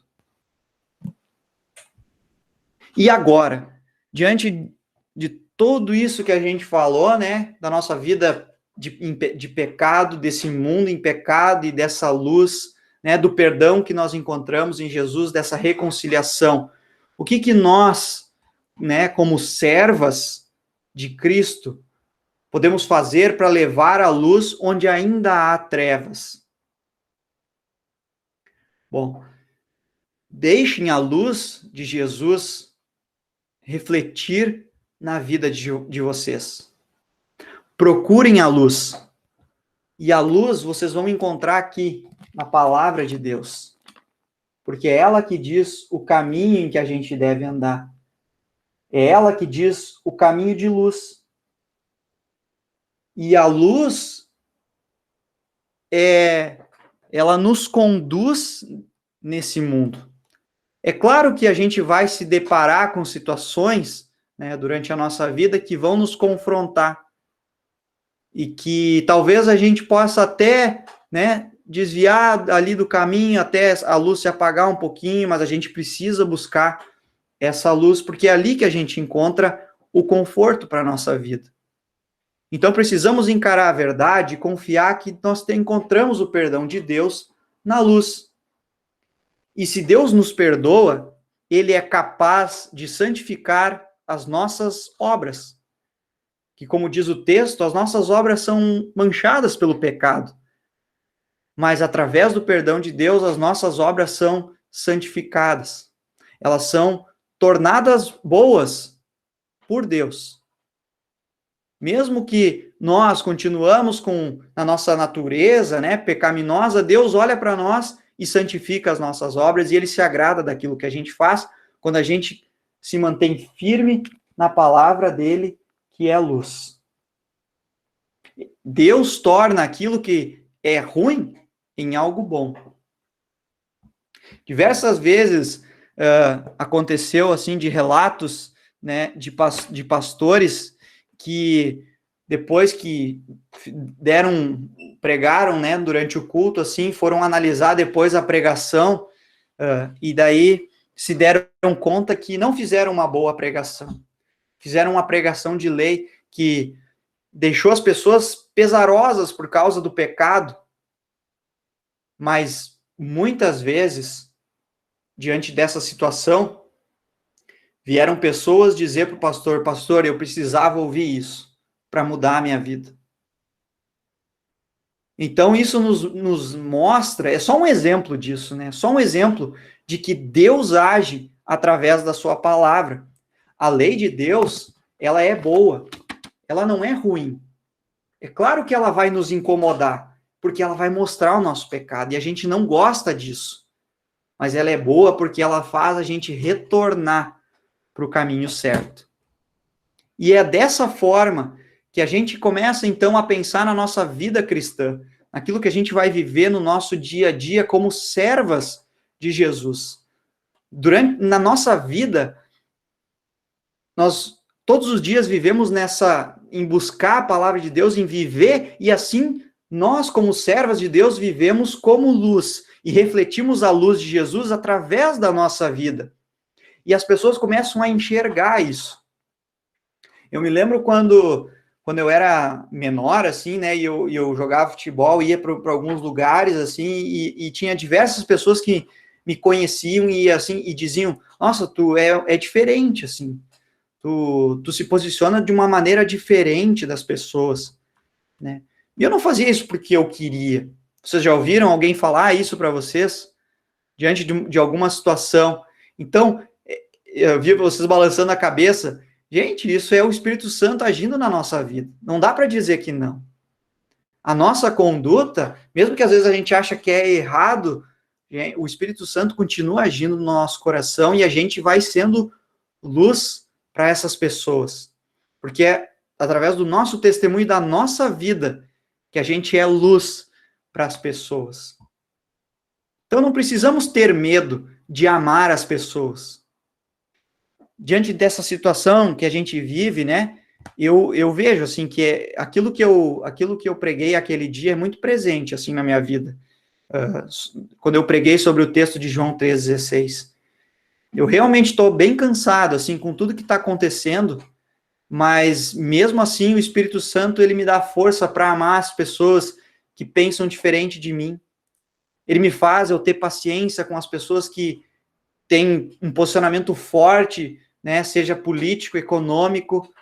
E agora, diante de tudo isso que a gente falou, né, da nossa vida de pecado, desse mundo em pecado e dessa luz, né, do perdão que nós encontramos em Jesus, dessa reconciliação, o que nós, né, como servas de Cristo, podemos fazer para levar a luz onde ainda há trevas? Bom, deixem a luz de Jesus refletir na vida de vocês. Procurem a luz. E a luz vocês vão encontrar aqui, na palavra de Deus. Porque é ela que diz o caminho em que a gente deve andar. É ela que diz o caminho de luz. E a luz, ela nos conduz nesse mundo. É claro que a gente vai se deparar com situações, né, durante a nossa vida que vão nos confrontar. E que talvez a gente possa até, né, desviar ali do caminho até a luz se apagar um pouquinho, mas a gente precisa buscar essa luz, porque é ali que a gente encontra o conforto para a nossa vida. Então precisamos encarar a verdade e confiar que nós encontramos o perdão de Deus na luz. E se Deus nos perdoa, Ele é capaz de santificar as nossas obras. Que, como diz o texto, as nossas obras são manchadas pelo pecado. mas através do perdão de Deus, as nossas obras são santificadas. Elas são tornadas boas por Deus. Mesmo que nós continuamos com a nossa natureza, né, pecaminosa, Deus olha para nós e santifica as nossas obras, e ele se agrada daquilo que a gente faz quando a gente se mantém firme na palavra dele, que é a luz. Deus torna aquilo que é ruim em algo bom. Diversas vezes aconteceu assim de relatos, né, de pastores que depois que pregaram, né, durante o culto, assim, foram analisar depois a pregação e daí se deram conta que não fizeram uma boa pregação. Fizeram uma pregação de lei que deixou as pessoas pesarosas por causa do pecado, mas muitas vezes, diante dessa situação, vieram pessoas dizer para o pastor: pastor, eu precisava ouvir isso para mudar a minha vida. Então, isso nos mostra, é só um exemplo disso, né? Só um exemplo de que Deus age através da sua palavra. A lei de Deus, ela é boa, ela não é ruim. É claro que ela vai nos incomodar, porque ela vai mostrar o nosso pecado, e a gente não gosta disso. Mas ela é boa porque ela faz a gente retornar para o caminho certo. E é dessa forma que a gente começa, então, a pensar na nossa vida cristã, naquilo que a gente vai viver no nosso dia a dia como servas de Jesus. Na nossa vida, nós todos os dias vivemos em buscar a palavra de Deus, em viver, e assim, nós, como servas de Deus, vivemos como luz, e refletimos a luz de Jesus através da nossa vida. E as pessoas começam a enxergar isso. Eu me lembro quando eu era menor, assim, né, e eu jogava futebol, ia para alguns lugares, assim, e tinha diversas pessoas que me conheciam e, assim, e diziam: nossa, tu é diferente, assim, tu se posiciona de uma maneira diferente das pessoas, né? E eu não fazia isso porque eu queria. Vocês já ouviram alguém falar isso para vocês? Diante de alguma situação. Então, eu vi vocês balançando a cabeça. Gente, isso é o Espírito Santo agindo na nossa vida. Não dá para dizer que não. A nossa conduta, mesmo que às vezes a gente acha que é errado, o Espírito Santo continua agindo no nosso coração e a gente vai sendo luz para essas pessoas. Porque é através do nosso testemunho e da nossa vida que a gente é luz para as pessoas. Então não precisamos ter medo de amar as pessoas. Diante dessa situação que a gente vive, né, eu vejo, assim, que aquilo que eu preguei aquele dia é muito presente, assim, na minha vida. Quando eu preguei sobre o texto de João 3,16. Eu realmente estou bem cansado, assim, com tudo que está acontecendo, mas, mesmo assim, o Espírito Santo, ele me dá força para amar as pessoas que pensam diferente de mim. Ele me faz eu ter paciência com as pessoas que têm um posicionamento forte, né, seja político, econômico.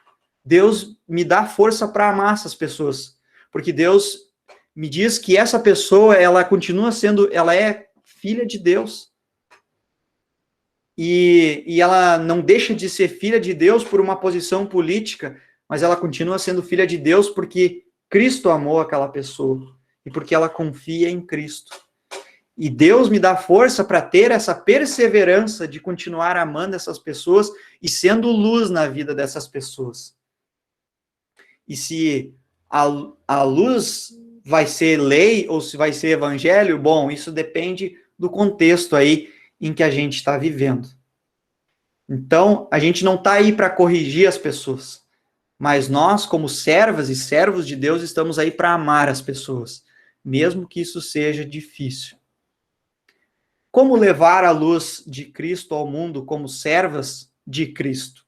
Deus me dá força para amar essas pessoas, porque Deus me diz que essa pessoa, ela continua sendo, ela é filha de Deus. E ela não deixa de ser filha de Deus por uma posição política, mas ela continua sendo filha de Deus porque Cristo amou aquela pessoa e porque ela confia em Cristo. E Deus me dá força para ter essa perseverança de continuar amando essas pessoas e sendo luz na vida dessas pessoas. E se a luz vai ser lei ou se vai ser evangelho, bom, isso depende do contexto aí em que a gente está vivendo. Então, a gente não está aí para corrigir as pessoas, mas nós, como servas e servos de Deus, estamos aí para amar as pessoas, mesmo que isso seja difícil. Como levar a luz de Cristo ao mundo como servas de Cristo?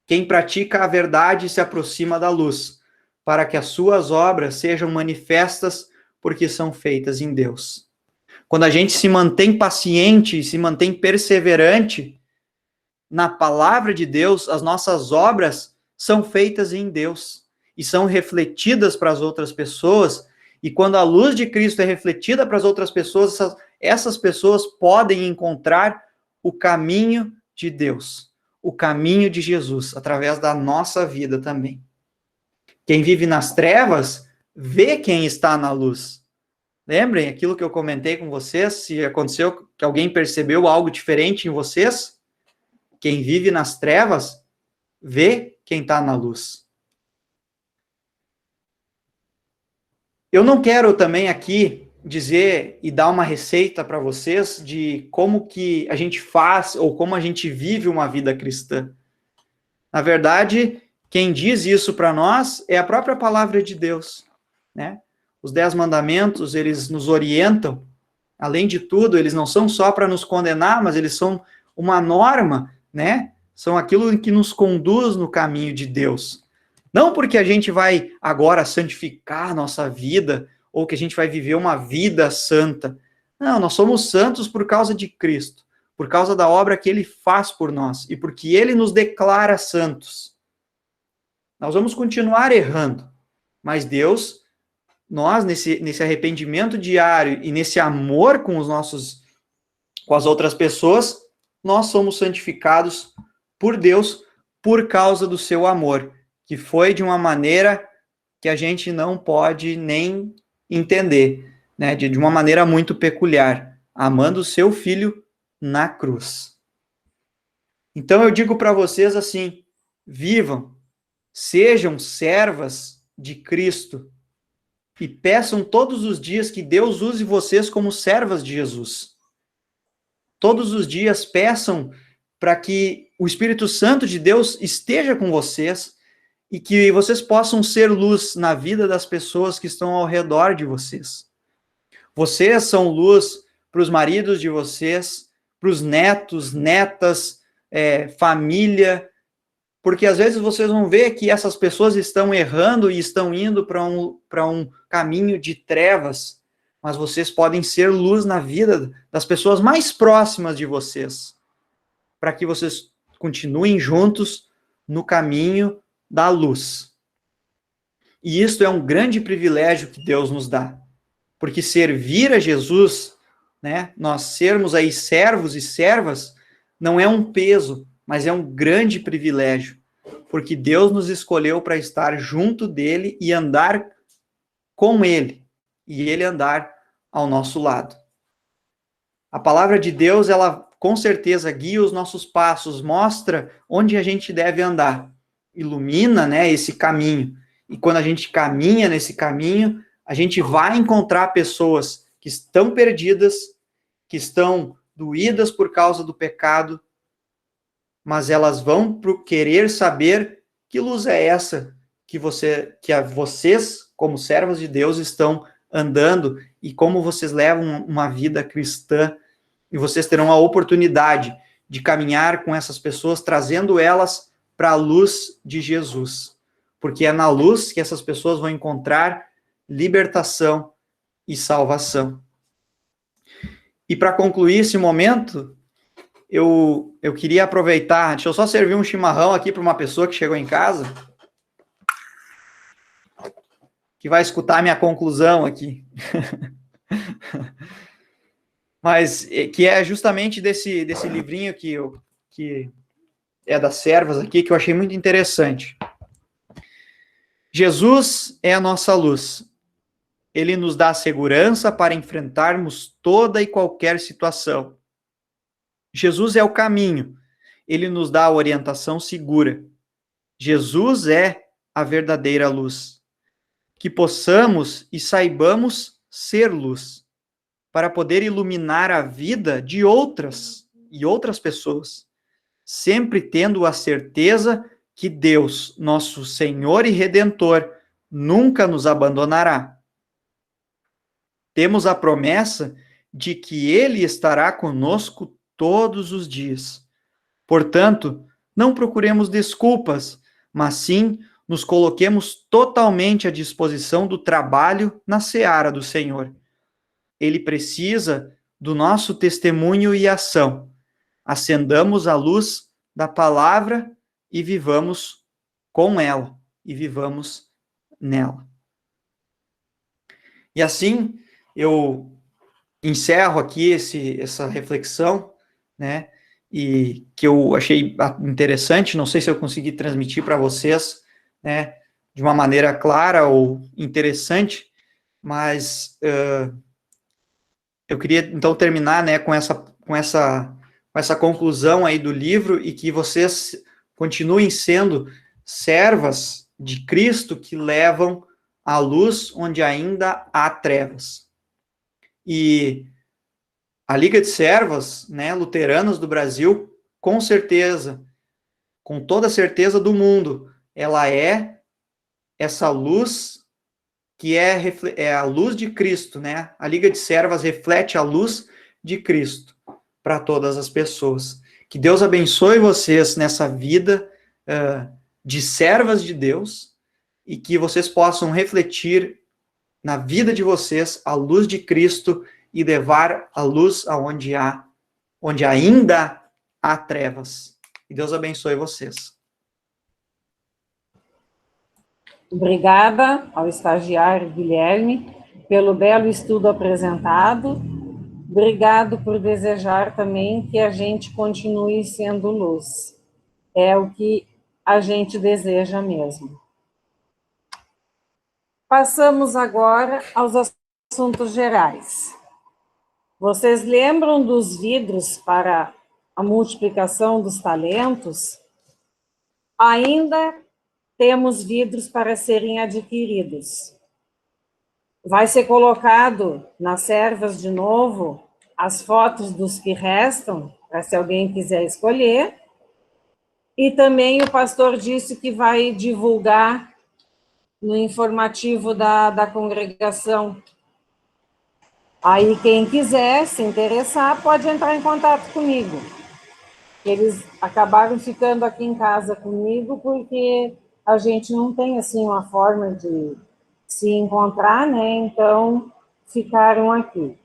Quem pratica a verdade se aproxima da luz, para que as suas obras sejam manifestas porque são feitas em Deus. Quando a gente se mantém paciente e se mantém perseverante na palavra de Deus, as nossas obras são feitas em Deus e são refletidas para as outras pessoas, E quando a luz de Cristo é refletida para as outras pessoas, essas pessoas podem encontrar o caminho de Deus, o caminho de Jesus, através da nossa vida também. Quem vive nas trevas, vê quem está na luz. Lembrem aquilo que eu comentei com vocês, se aconteceu que alguém percebeu algo diferente em vocês? Quem vive nas trevas, vê quem está na luz. Eu não quero também aqui dizer e dar uma receita para vocês de como que a gente faz ou como a gente vive uma vida cristã. Na verdade, quem diz isso para nós é a própria palavra de Deus, né? Os 10 mandamentos, eles nos orientam. Além de tudo, eles não são só para nos condenar, mas eles são uma norma, né? São aquilo que nos conduz no caminho de Deus. Não porque a gente vai agora santificar a nossa vida, ou que a gente vai viver uma vida santa. Não, nós somos santos por causa de Cristo, por causa da obra que Ele faz por nós, e porque Ele nos declara santos. Nós vamos continuar errando, mas Deus, nós, nesse arrependimento diário e nesse amor com as outras pessoas, nós somos santificados por Deus por causa do seu amor, que foi de uma maneira que a gente não pode nem entender, né? De uma maneira muito peculiar, amando o seu filho na cruz. Então eu digo para vocês assim, vivam, sejam servas de Cristo e peçam todos os dias que Deus use vocês como servas de Jesus. Todos os dias peçam para que o Espírito Santo de Deus esteja com vocês e que vocês possam ser luz na vida das pessoas que estão ao redor de vocês. Vocês são luz para os maridos de vocês, para os netos, netas, família, porque às vezes vocês vão ver que essas pessoas estão errando e estão indo para um caminho de trevas, mas vocês podem ser luz na vida das pessoas mais próximas de vocês, para que vocês continuem juntos no caminho da luz. E isto é um grande privilégio que Deus nos dá, porque servir a Jesus, né, nós sermos aí servos e servas, não é um peso, mas é um grande privilégio, porque Deus nos escolheu para estar junto dele e andar com ele, e ele andar ao nosso lado. A palavra de Deus, ela com certeza guia os nossos passos, mostra onde a gente deve andar, ilumina, né, esse caminho. E quando a gente caminha nesse caminho, a gente vai encontrar pessoas que estão perdidas, que estão doídas por causa do pecado, mas elas vão querer saber que luz é essa que vocês, como servos de Deus, estão andando e como vocês levam uma vida cristã, e vocês terão a oportunidade de caminhar com essas pessoas, trazendo elas para a luz de Jesus, porque é na luz que essas pessoas vão encontrar libertação e salvação. E para concluir esse momento, eu queria aproveitar, deixa eu só servir um chimarrão aqui para uma pessoa que chegou em casa, que vai escutar a minha conclusão aqui. Mas que é justamente desse livrinho que é das servas aqui, que eu achei muito interessante. Jesus é a nossa luz. Ele nos dá segurança para enfrentarmos toda e qualquer situação. Jesus é o caminho. Ele nos dá a orientação segura. Jesus é a verdadeira luz. Que possamos e saibamos ser luz, para poder iluminar a vida de outras pessoas, sempre tendo a certeza que Deus, nosso Senhor e Redentor, nunca nos abandonará. Temos a promessa de que Ele estará conosco todos os dias. Portanto, não procuremos desculpas, mas sim nos coloquemos totalmente à disposição do trabalho na seara do Senhor. Ele precisa do nosso testemunho e ação. Acendamos a luz da palavra e vivamos com ela, e vivamos nela. E assim, eu encerro aqui essa reflexão, né, e que eu achei interessante, não sei se eu consegui transmitir para vocês, né, de uma maneira clara ou interessante, mas eu queria, então, terminar, né, com essa conclusão aí do livro, e que vocês continuem sendo servas de Cristo que levam a luz onde ainda há trevas. E a Liga de Servas, né, luteranas do Brasil, com certeza, com toda a certeza do mundo, ela é essa luz que é a luz de Cristo, né? A Liga de Servas reflete a luz de Cristo para todas as pessoas. Que Deus abençoe vocês nessa vida de servas de Deus, e que vocês possam refletir na vida de vocês a luz de Cristo e levar a luz onde ainda há trevas. Que Deus abençoe vocês. Obrigada ao estagiário Guilherme pelo belo estudo apresentado. Obrigado por desejar também que a gente continue sendo luz. É o que a gente deseja mesmo. Passamos agora aos assuntos gerais. Vocês lembram dos vidros para a multiplicação dos talentos? Ainda temos vidros para serem adquiridos. Vai ser colocado nas servas de novo as fotos dos que restam, para se alguém quiser escolher. E também o pastor disse que vai divulgar no informativo da congregação. Aí quem quiser se interessar pode entrar em contato comigo. Eles acabaram ficando aqui em casa comigo porque a gente não tem assim uma forma de se encontrar, né? Então ficaram aqui.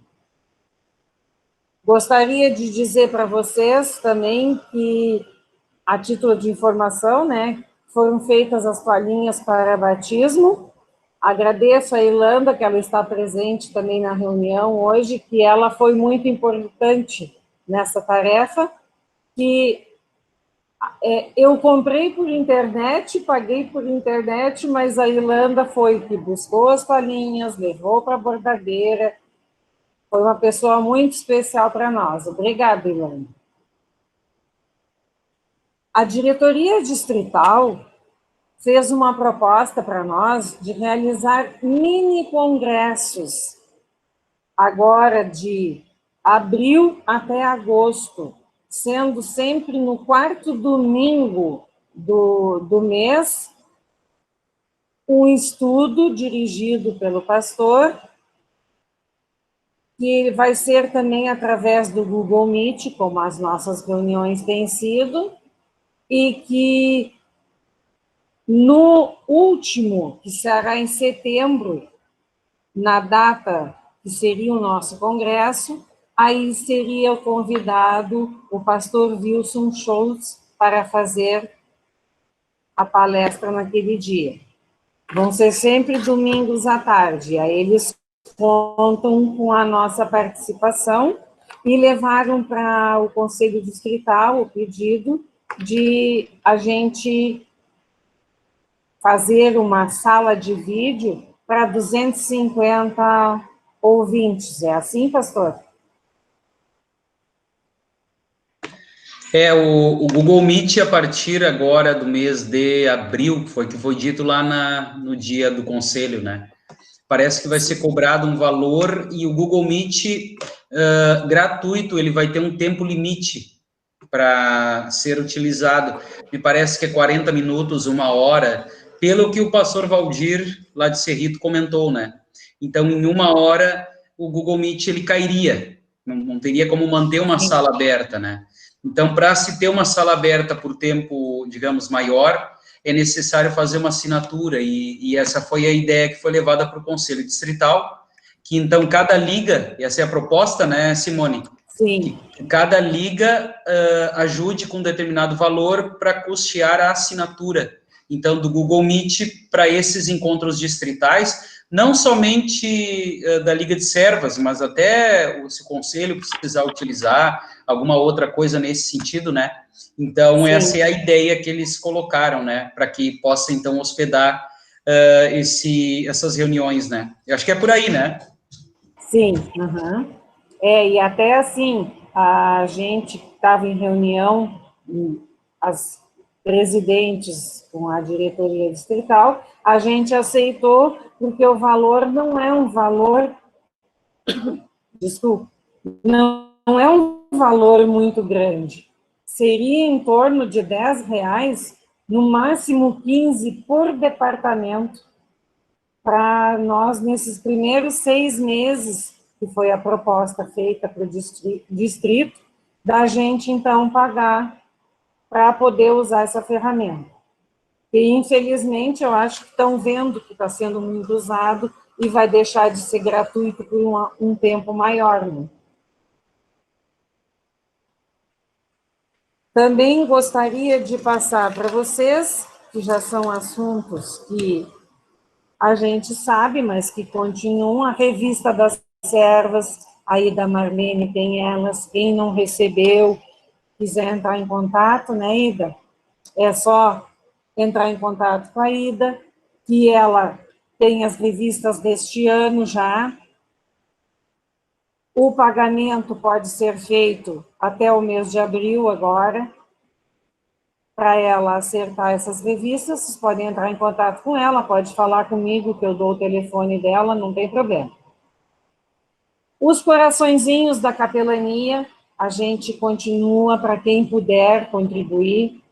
Gostaria de dizer para vocês também que, a título de informação, né, foram feitas as toalhinhas para batismo. Agradeço a Irlanda, que ela está presente também na reunião hoje, que ela foi muito importante nessa tarefa, que eu comprei por internet, paguei por internet, mas a Irlanda foi que buscou as toalhinhas, levou para a bordadeira. Foi uma pessoa muito especial para nós. Obrigada, Irlanda. A diretoria distrital fez uma proposta para nós de realizar mini congressos, agora de abril até agosto, sendo sempre no quarto domingo do mês, um estudo dirigido pelo pastor, que vai ser também através do Google Meet, como as nossas reuniões têm sido, e que no último, que será em setembro, na data que seria o nosso congresso, aí seria convidado o pastor Wilson Schultz para fazer a palestra naquele dia. Vão ser sempre domingos à tarde, aí eles contam com a nossa participação e levaram para o Conselho Distrital o pedido de a gente fazer uma sala de vídeo para 250 ouvintes. É assim, pastor? O Google Meet, a partir agora do mês de abril, que foi dito lá no dia do conselho, né? Parece que vai ser cobrado um valor, e o Google Meet gratuito, ele vai ter um tempo limite para ser utilizado. Me parece que é 40 minutos, 1 hora, pelo que o pastor Valdir, lá de Cerrito, comentou, né? Então, em 1 hora, o Google Meet, ele cairia. Não teria como manter uma sala aberta, né? Então, para se ter uma sala aberta por tempo, digamos, maior, é necessário fazer uma assinatura, e essa foi a ideia que foi levada para o Conselho Distrital, que então cada liga, essa é a proposta, né, Simone? Sim. Que cada liga ajude com um determinado valor para custear a assinatura então, do Google Meet para esses encontros distritais, não somente da Liga de Servas, mas até se o Conselho precisar utilizar alguma outra coisa nesse sentido, né? Então, Sim. essa é a ideia que eles colocaram, né? Para que possa, então, hospedar essas reuniões, né? Eu acho que é por aí, né? Sim, aham. E até assim, a gente estava em reunião, as presidentes com a diretoria distrital, a gente aceitou, porque o valor não é um valor, desculpa, não é um valor muito grande. Seria em torno de R$10, no máximo 15 por departamento, para nós, nesses primeiros 6 meses, que foi a proposta feita para o distrito, da gente, então, pagar para poder usar essa ferramenta. E, infelizmente, eu acho que estão vendo que está sendo muito usado e vai deixar de ser gratuito por um tempo maior, né? Também gostaria de passar para vocês, que já são assuntos que a gente sabe, mas que continuam, a revista das servas, aí da Marlene tem elas, quem não recebeu, quiser entrar em contato, né, Ida? É só entrar em contato com a Ida, que ela tem as revistas deste ano já. O pagamento pode ser feito até o mês de abril agora, para ela acertar essas revistas. Vocês podem entrar em contato com ela, pode falar comigo, que eu dou o telefone dela, não tem problema. Os coraçõezinhos da capelania, a gente continua, para quem puder contribuir,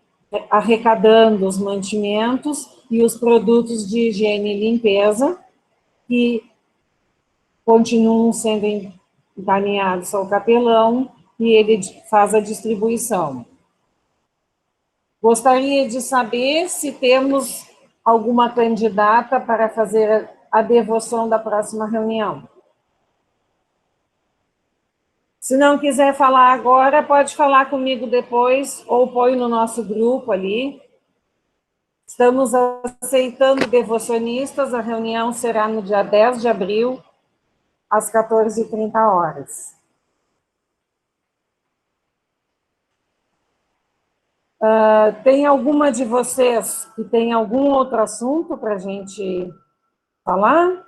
arrecadando os mantimentos e os produtos de higiene e limpeza, que continuam sendo encaminhados ao capelão, e ele faz a distribuição. Gostaria de saber se temos alguma candidata para fazer a devoção da próxima reunião. Se não quiser falar agora, pode falar comigo depois, ou põe no nosso grupo ali. Estamos aceitando devocionistas, a reunião será no dia 10 de abril, às 14h30. Tem alguma de vocês que tem algum outro assunto para a gente falar?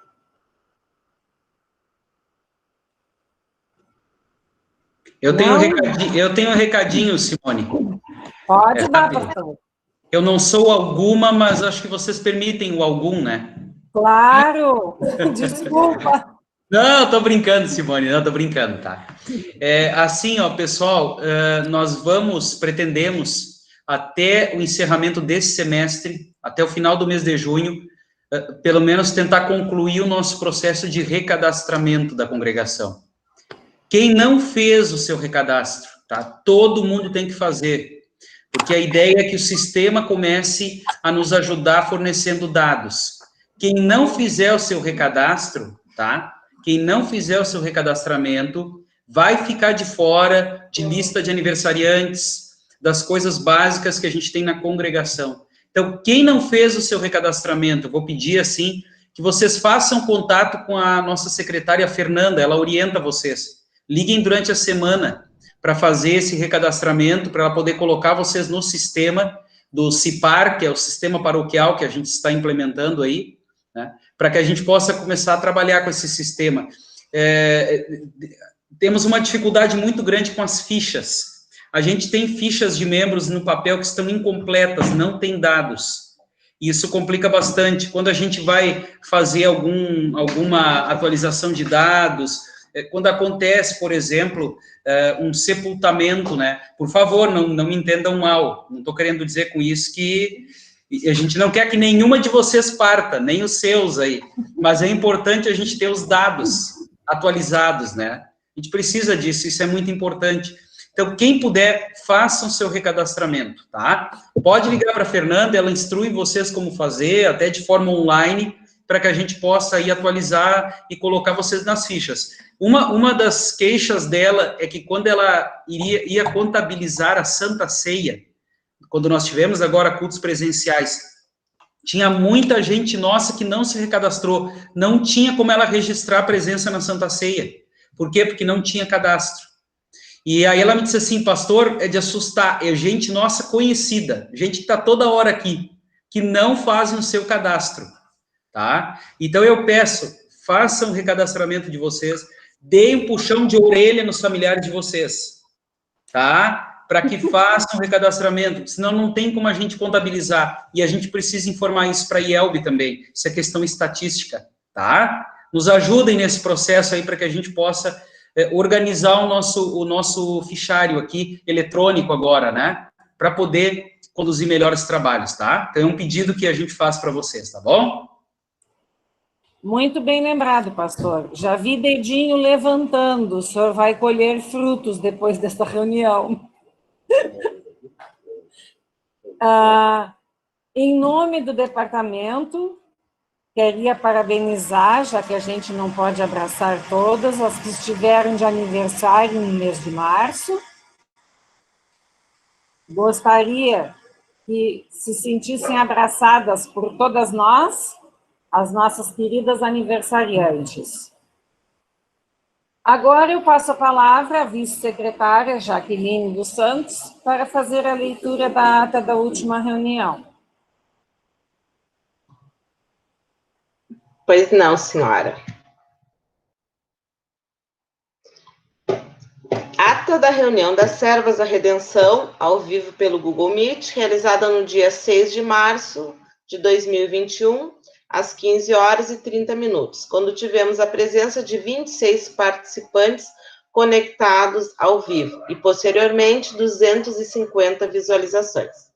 Eu tenho um recadinho, Simone. Pode dar, pastor. Eu não sou alguma, mas acho que vocês permitem o algum, né? Claro! Desculpa. Não, tô brincando, Simone, não, tô brincando, tá? Assim, ó, pessoal, nós pretendemos, até o encerramento desse semestre, até o final do mês de junho, pelo menos tentar concluir o nosso processo de recadastramento da congregação. Quem não fez o seu recadastro, tá? Todo mundo tem que fazer, porque a ideia é que o sistema comece a nos ajudar fornecendo dados. Quem não fizer o seu recadastro, tá? Quem não fizer o seu recadastramento vai ficar de fora de lista de aniversariantes, das coisas básicas que a gente tem na congregação. Então, quem não fez o seu recadastramento, eu vou pedir, assim, que vocês façam contato com a nossa secretária Fernanda, ela orienta vocês. Liguem durante a semana para fazer esse recadastramento, para ela poder colocar vocês no sistema do CIPAR, que é o sistema paroquial que a gente está implementando aí, né, para que a gente possa começar a trabalhar com esse sistema. Temos uma dificuldade muito grande com as fichas. A gente tem fichas de membros no papel que estão incompletas, não tem dados. Isso complica bastante. Quando a gente vai fazer alguma atualização de dados, quando acontece, por exemplo, um sepultamento, né? Por favor, não me entendam mal. Não estou querendo dizer com isso que a gente não quer que nenhuma de vocês parta, nem os seus aí. Mas é importante a gente ter os dados atualizados, né? A gente precisa disso, isso é muito importante. Então, quem puder, façam seu recadastramento, tá? Pode ligar para a Fernanda, ela instrui vocês como fazer, até de forma online, para que a gente possa aí atualizar e colocar vocês nas fichas. Uma das queixas dela é que quando ela ia contabilizar a Santa Ceia, quando nós tivemos agora cultos presenciais, Tinha muita gente nossa que não se recadastrou. Não tinha como ela registrar a presença na Santa Ceia. Por quê? Porque não tinha cadastro. E aí ela me disse assim, pastor, é de assustar, é gente nossa conhecida, gente que está toda hora aqui, que não fazem o seu cadastro, tá? Então eu peço, façam o recadastramento de vocês, deem um puxão de orelha nos familiares de vocês, tá? Para que façam o recadastramento, senão não tem como a gente contabilizar, e a gente precisa informar isso para a IELB também, isso é questão estatística, tá? Nos ajudem nesse processo aí para que a gente possa organizar o nosso fichário aqui, eletrônico agora, né? Para poder conduzir melhor os trabalhos, tá? Então é um pedido que a gente faz para vocês, tá bom? Muito bem lembrado, pastor. Já vi dedinho levantando. O senhor vai colher frutos depois desta reunião. Em nome do departamento, queria parabenizar, já que a gente não pode abraçar todas, as que estiveram de aniversário no mês de março. Gostaria que se sentissem abraçadas por todas nós, as nossas queridas aniversariantes. Agora eu passo a palavra à vice-secretária Jaqueline dos Santos para fazer a leitura da ata da última reunião. Pois não, senhora. Ata da reunião das Servas da Redenção, ao vivo pelo Google Meet, realizada no dia 6 de março de 2021, às 15h30, quando tivemos a presença de 26 participantes conectados ao vivo e, posteriormente, 250 visualizações.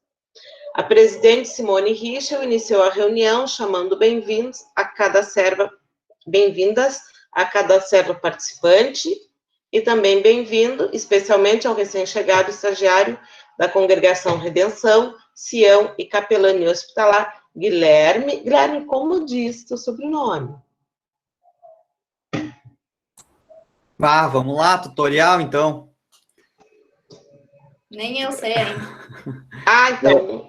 A presidente Simone Richel iniciou a reunião chamando bem-vindas a cada serva participante e também bem-vindo, especialmente ao recém-chegado estagiário da Congregação Redenção, Sião e Capelania Hospitalar, Guilherme. Guilherme, como diz teu sobrenome? Vamos lá, tutorial, então. Nem eu sei ainda. Então...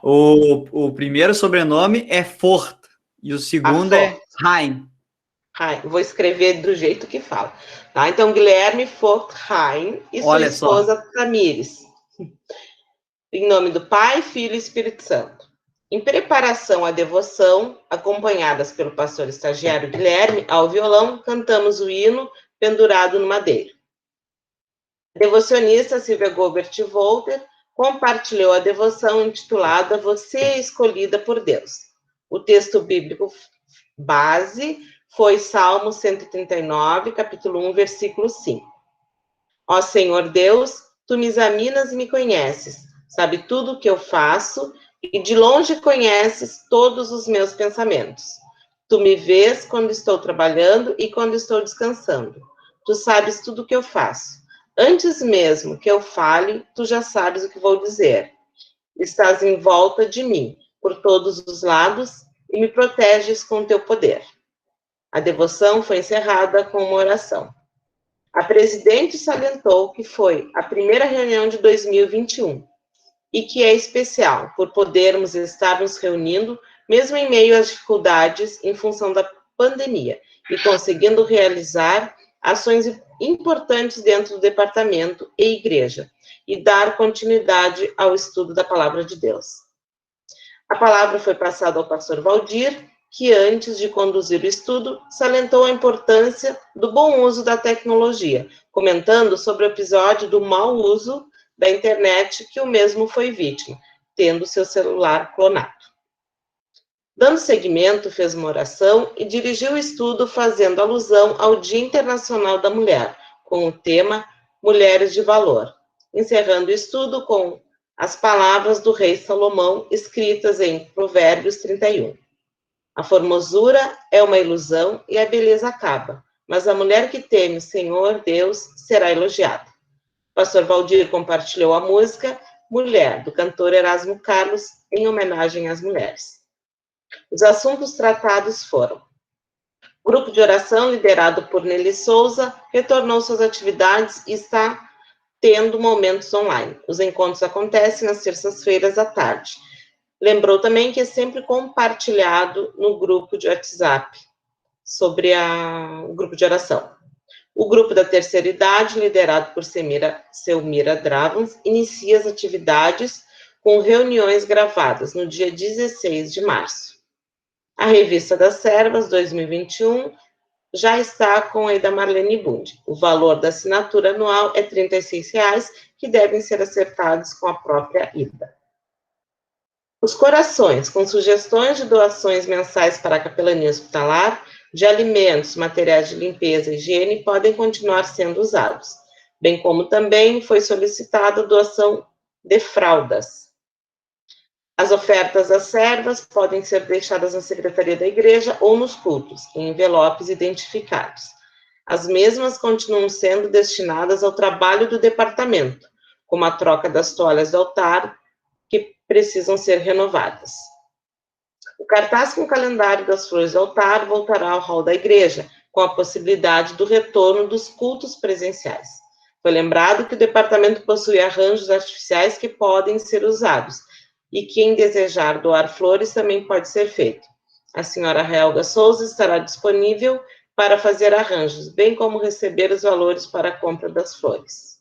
O primeiro sobrenome é Fort, e o segundo é Hein. Vou escrever do jeito que fala. Tá? Então, Guilherme Fortheim e sua esposa Tamires. Em nome do Pai, Filho e Espírito Santo. Em preparação à devoção, acompanhadas pelo pastor estagiário Guilherme, ao violão, cantamos o hino pendurado no madeiro. A devocionista Silvia Gobert Volter compartilhou a devoção intitulada Você é Escolhida por Deus. O texto bíblico base foi Salmo 139, capítulo 1, versículo 5. Ó Senhor Deus, Tu me examinas e me conheces, sabe tudo o que eu faço e de longe conheces todos os meus pensamentos. Tu me vês quando estou trabalhando e quando estou descansando. Tu sabes tudo o que eu faço. Antes mesmo que eu fale, Tu já sabes o que vou dizer. Estás em volta de mim, por todos os lados, e me proteges com Teu poder. A devoção foi encerrada com uma oração. A presidente salientou que foi a primeira reunião de 2021 e que é especial por podermos estar nos reunindo, mesmo em meio às dificuldades em função da pandemia, e conseguindo realizar ações importantes dentro do departamento e igreja, e dar continuidade ao estudo da palavra de Deus. A palavra foi passada ao pastor Valdir, que antes de conduzir o estudo, salientou a importância do bom uso da tecnologia, comentando sobre o episódio do mau uso da internet que o mesmo foi vítima, tendo seu celular clonado. Dando seguimento, fez uma oração e dirigiu o estudo fazendo alusão ao Dia Internacional da Mulher, com o tema Mulheres de Valor, encerrando o estudo com as palavras do rei Salomão, escritas em Provérbios 31. A formosura é uma ilusão e a beleza acaba, mas a mulher que teme o Senhor Deus será elogiada. O pastor Valdir compartilhou a música Mulher, do cantor Erasmo Carlos, em homenagem às mulheres. Os assuntos tratados foram: o grupo de oração, liderado por Nelly Souza, retornou suas atividades e está tendo momentos online. Os encontros acontecem nas terças-feiras à tarde. Lembrou também que é sempre compartilhado no grupo de WhatsApp, sobre o grupo de oração. O grupo da terceira idade, liderado por Selmira Dravans, inicia as atividades com reuniões gravadas no dia 16 de março. A Revista das Servas, 2021, já está com a da Marlene Bund. O valor da assinatura anual é R$ 36,00, que devem ser acertados com a própria Ida. Os corações, com sugestões de doações mensais para a capelania hospitalar, de alimentos, materiais de limpeza e higiene, podem continuar sendo usados, bem como também foi solicitada a doação de fraldas. As ofertas das servas podem ser deixadas na secretaria da igreja ou nos cultos, em envelopes identificados. As mesmas continuam sendo destinadas ao trabalho do departamento, como a troca das toalhas do altar, que precisam ser renovadas. O cartaz com o calendário das flores do altar voltará ao hall da igreja, com a possibilidade do retorno dos cultos presenciais. Foi lembrado que o departamento possui arranjos artificiais que podem ser usados, e quem desejar doar flores também pode ser feito. A senhora Helga Souza estará disponível para fazer arranjos, bem como receber os valores para a compra das flores.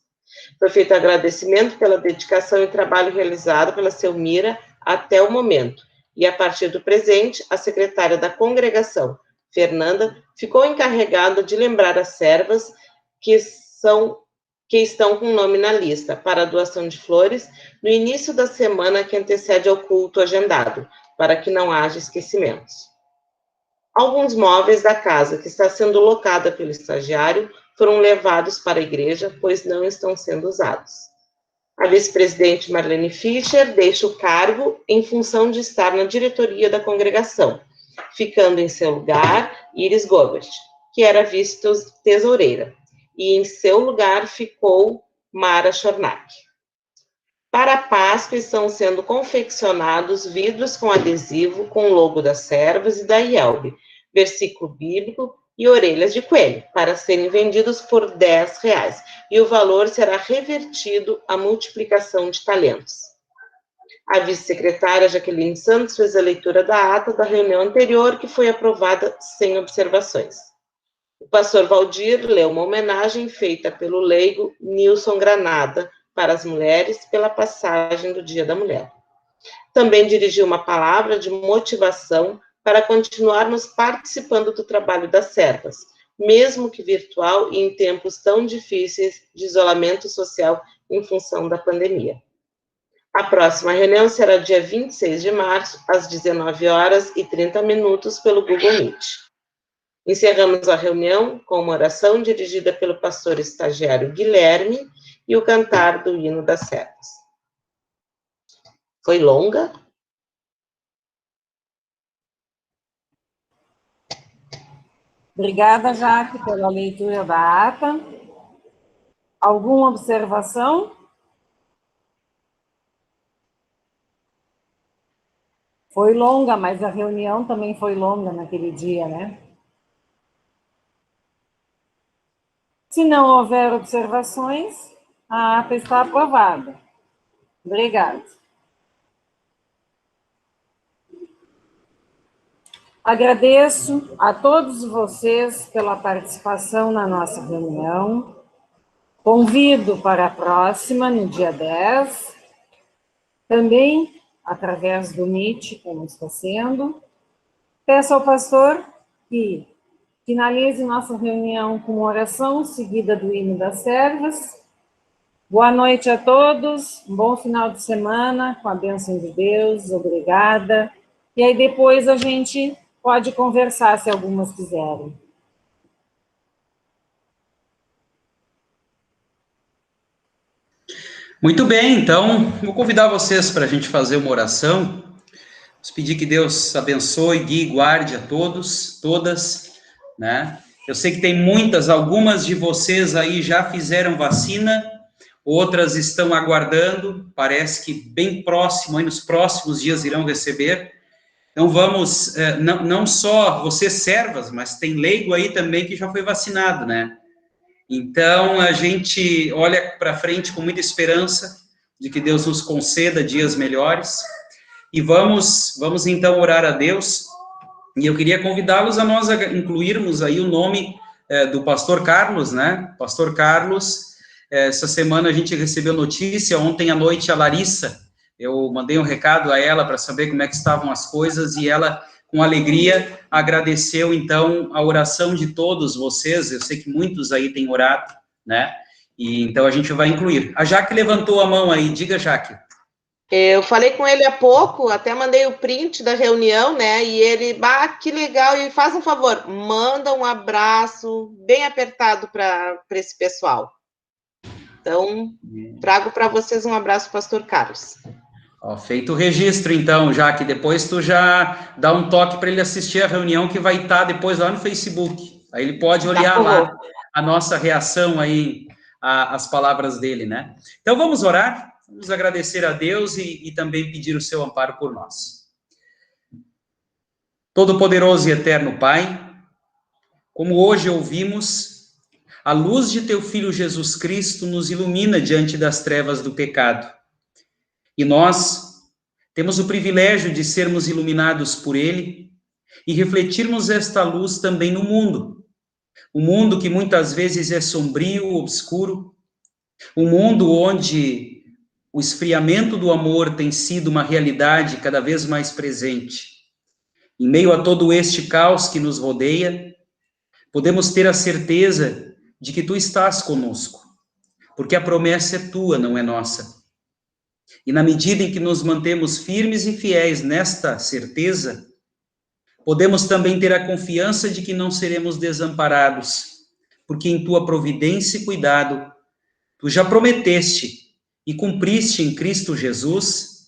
Foi feito agradecimento pela dedicação e trabalho realizado pela Selmira até o momento, e a partir do presente, a secretária da congregação, Fernanda, ficou encarregada de lembrar as servas que estão com nome na lista para a doação de flores no início da semana que antecede ao culto agendado, para que não haja esquecimentos. Alguns móveis da casa que está sendo locada pelo estagiário foram levados para a igreja, pois não estão sendo usados. A vice-presidente Marlene Fischer deixa o cargo em função de estar na diretoria da congregação, ficando em seu lugar Iris Gobert, que era vice-tesoureira, e em seu lugar ficou Mara Chornack. Para a Páscoa estão sendo confeccionados vidros com adesivo com o logo das servas e da IELB, versículo bíblico e orelhas de coelho, para serem vendidos por R$10, e o valor será revertido à multiplicação de talentos. A vice-secretária Jaqueline Santos fez a leitura da ata da reunião anterior, que foi aprovada sem observações. O pastor Valdir leu uma homenagem feita pelo leigo Nilson Granada para as mulheres pela passagem do Dia da Mulher. Também dirigiu uma palavra de motivação para continuarmos participando do trabalho das servas, mesmo que virtual e em tempos tão difíceis de isolamento social em função da pandemia. A próxima reunião será dia 26 de março, às 19h30, pelo Google Meet. Encerramos a reunião com uma oração dirigida pelo pastor estagiário Guilherme e o cantar do hino das servas. Foi longa? Obrigada, Jaque, pela leitura da ata. Alguma observação? Foi longa, mas a reunião também foi longa naquele dia, né? Se não houver observações, a ata está aprovada. Obrigada. Agradeço a todos vocês pela participação na nossa reunião. Convido para a próxima, no dia 10, também através do Meet, como está sendo. Peço ao pastor que finalize nossa reunião com oração seguida do hino das servas. Boa noite a todos, um bom final de semana, com a bênção de Deus, obrigada. E aí depois a gente pode conversar, se algumas quiserem. Muito bem, então, vou convidar vocês para a gente fazer uma oração. Vamos pedir que Deus abençoe, guie e guarde a todos, todas, né? Eu sei que tem algumas de vocês aí já fizeram vacina, outras estão aguardando, parece que bem próximo, aí nos próximos dias irão receber. Então vamos, não só vocês servas, mas tem leigo aí também que já foi vacinado, né? Então a gente olha para frente com muita esperança de que Deus nos conceda dias melhores. e vamos então orar a Deus. E eu queria convidá-los a nós incluirmos aí o nome do pastor Carlos, né? Pastor Carlos, essa semana a gente recebeu notícia, ontem à noite a Larissa, eu mandei um recado a ela para saber como é que estavam as coisas, e ela, com alegria, agradeceu, então, a oração de todos vocês. Eu sei que muitos aí têm orado, né? E então a gente vai incluir. A Jaque levantou a mão aí, diga, Jaque. Eu falei com ele há pouco, até mandei o print da reunião, né? E ele, que legal, e faz um favor, manda um abraço bem apertado para esse pessoal. Então, trago para vocês um abraço, pastor Carlos. Ó, feito o registro, então, Jaque, depois tu já dá um toque para ele assistir a reunião que vai estar depois lá no Facebook. Aí ele pode olhar lá a nossa reação aí, às palavras dele, né? Então, vamos orar. Vamos agradecer a Deus e também pedir o seu amparo por nós. Todo-Poderoso e Eterno Pai, como hoje ouvimos, a luz de teu Filho Jesus Cristo nos ilumina diante das trevas do pecado. E nós temos o privilégio de sermos iluminados por ele e refletirmos esta luz também no mundo. Um mundo que muitas vezes é sombrio, obscuro, um mundo onde o esfriamento do amor tem sido uma realidade cada vez mais presente. Em meio a todo este caos que nos rodeia, podemos ter a certeza de que tu estás conosco, porque a promessa é tua, não é nossa. E na medida em que nos mantemos firmes e fiéis nesta certeza, podemos também ter a confiança de que não seremos desamparados, porque em tua providência e cuidado, tu já prometeste e cumpriste em Cristo Jesus,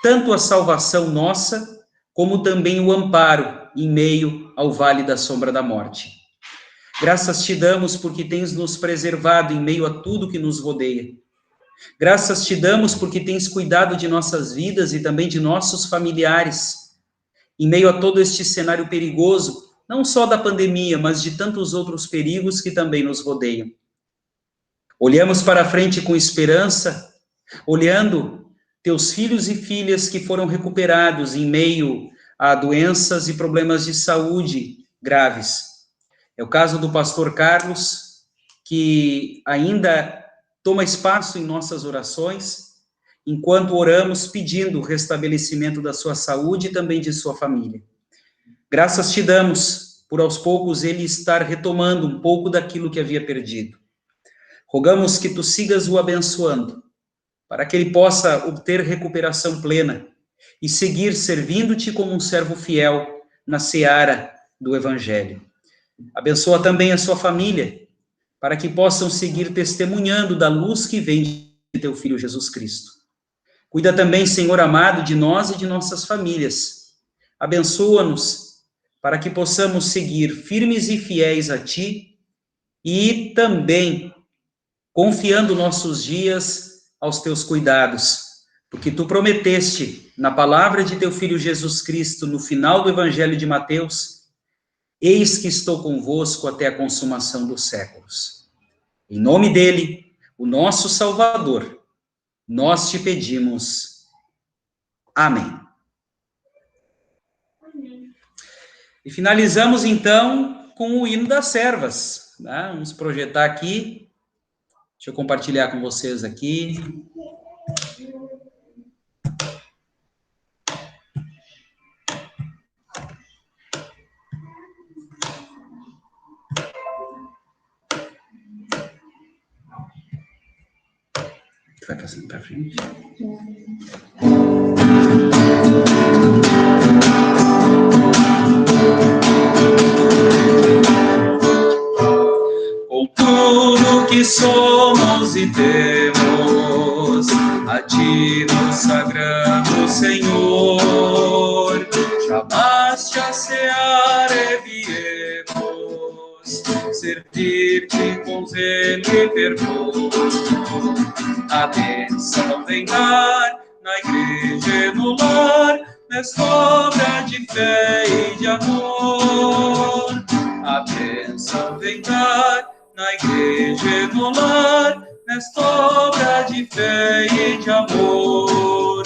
tanto a salvação nossa, como também o amparo em meio ao vale da sombra da morte. Graças te damos porque tens nos preservado em meio a tudo que nos rodeia. Graças te damos porque tens cuidado de nossas vidas e também de nossos familiares, em meio a todo este cenário perigoso, não só da pandemia, mas de tantos outros perigos que também nos rodeiam. Olhamos para frente com esperança, olhando teus filhos e filhas que foram recuperados em meio a doenças e problemas de saúde graves. É o caso do pastor Carlos, que ainda toma espaço em nossas orações, enquanto oramos pedindo o restabelecimento da sua saúde e também de sua família. Graças te damos por aos poucos ele estar retomando um pouco daquilo que havia perdido. Rogamos que tu sigas o abençoando, para que ele possa obter recuperação plena e seguir servindo-te como um servo fiel na seara do Evangelho. Abençoa também a sua família, para que possam seguir testemunhando da luz que vem de teu Filho Jesus Cristo. Cuida também, Senhor amado, de nós e de nossas famílias. Abençoa-nos, para que possamos seguir firmes e fiéis a ti e também confiando nossos dias aos teus cuidados, porque tu prometeste, na palavra de teu Filho Jesus Cristo, no final do Evangelho de Mateus, eis que estou convosco até a consumação dos séculos. Em nome dele, o nosso Salvador, nós te pedimos. Amém. E finalizamos, então, com o hino das servas, né? Vamos projetar aqui. Deixa eu compartilhar com vocês aqui. Vai passando para frente. Com tudo que somos e temos, a ti nos sagramos, Senhor. Chamaste a seara e viemos servir-te com zelo e fervor. A bênção vem dar na igreja e no lar, nesta obra de fé e de amor. A bênção vem dar na igreja e no lar, nesta obra de fé e de amor.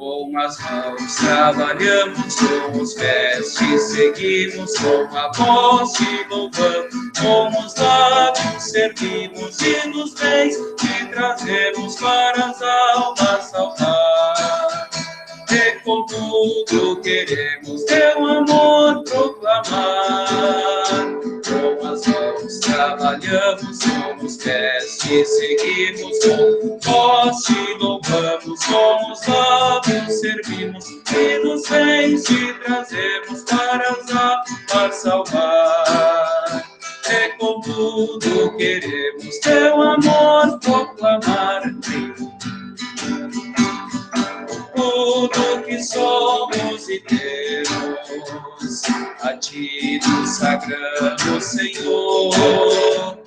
Com as mãos trabalhamos, com os pés te seguimos, com a voz te louvamos, com os lábios servimos e nos bens te trazemos para as almas salvar. E com tudo queremos teu amor proclamar. Com as mãos trabalhamos, com os pés te seguimos, com voz te louvamos, com os lábios servimos e nos bens te trazemos para as almas salvar. E com tudo queremos teu amor proclamar. Tudo que somos e temos, a ti nos sagramos, Senhor.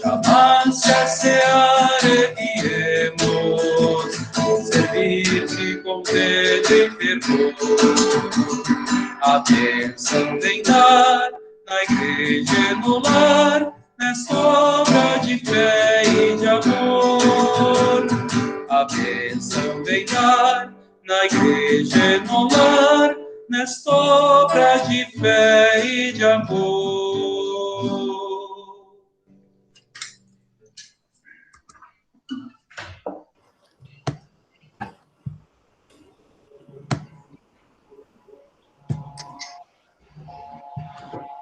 Jamais te assear erguemos, servir-te com dedo e fervor. A bênção vem dar na igreja e no lar, nessa obra de fé e de amor. A bênção vem dar na igreja e no lar, nesta obra de fé e de amor.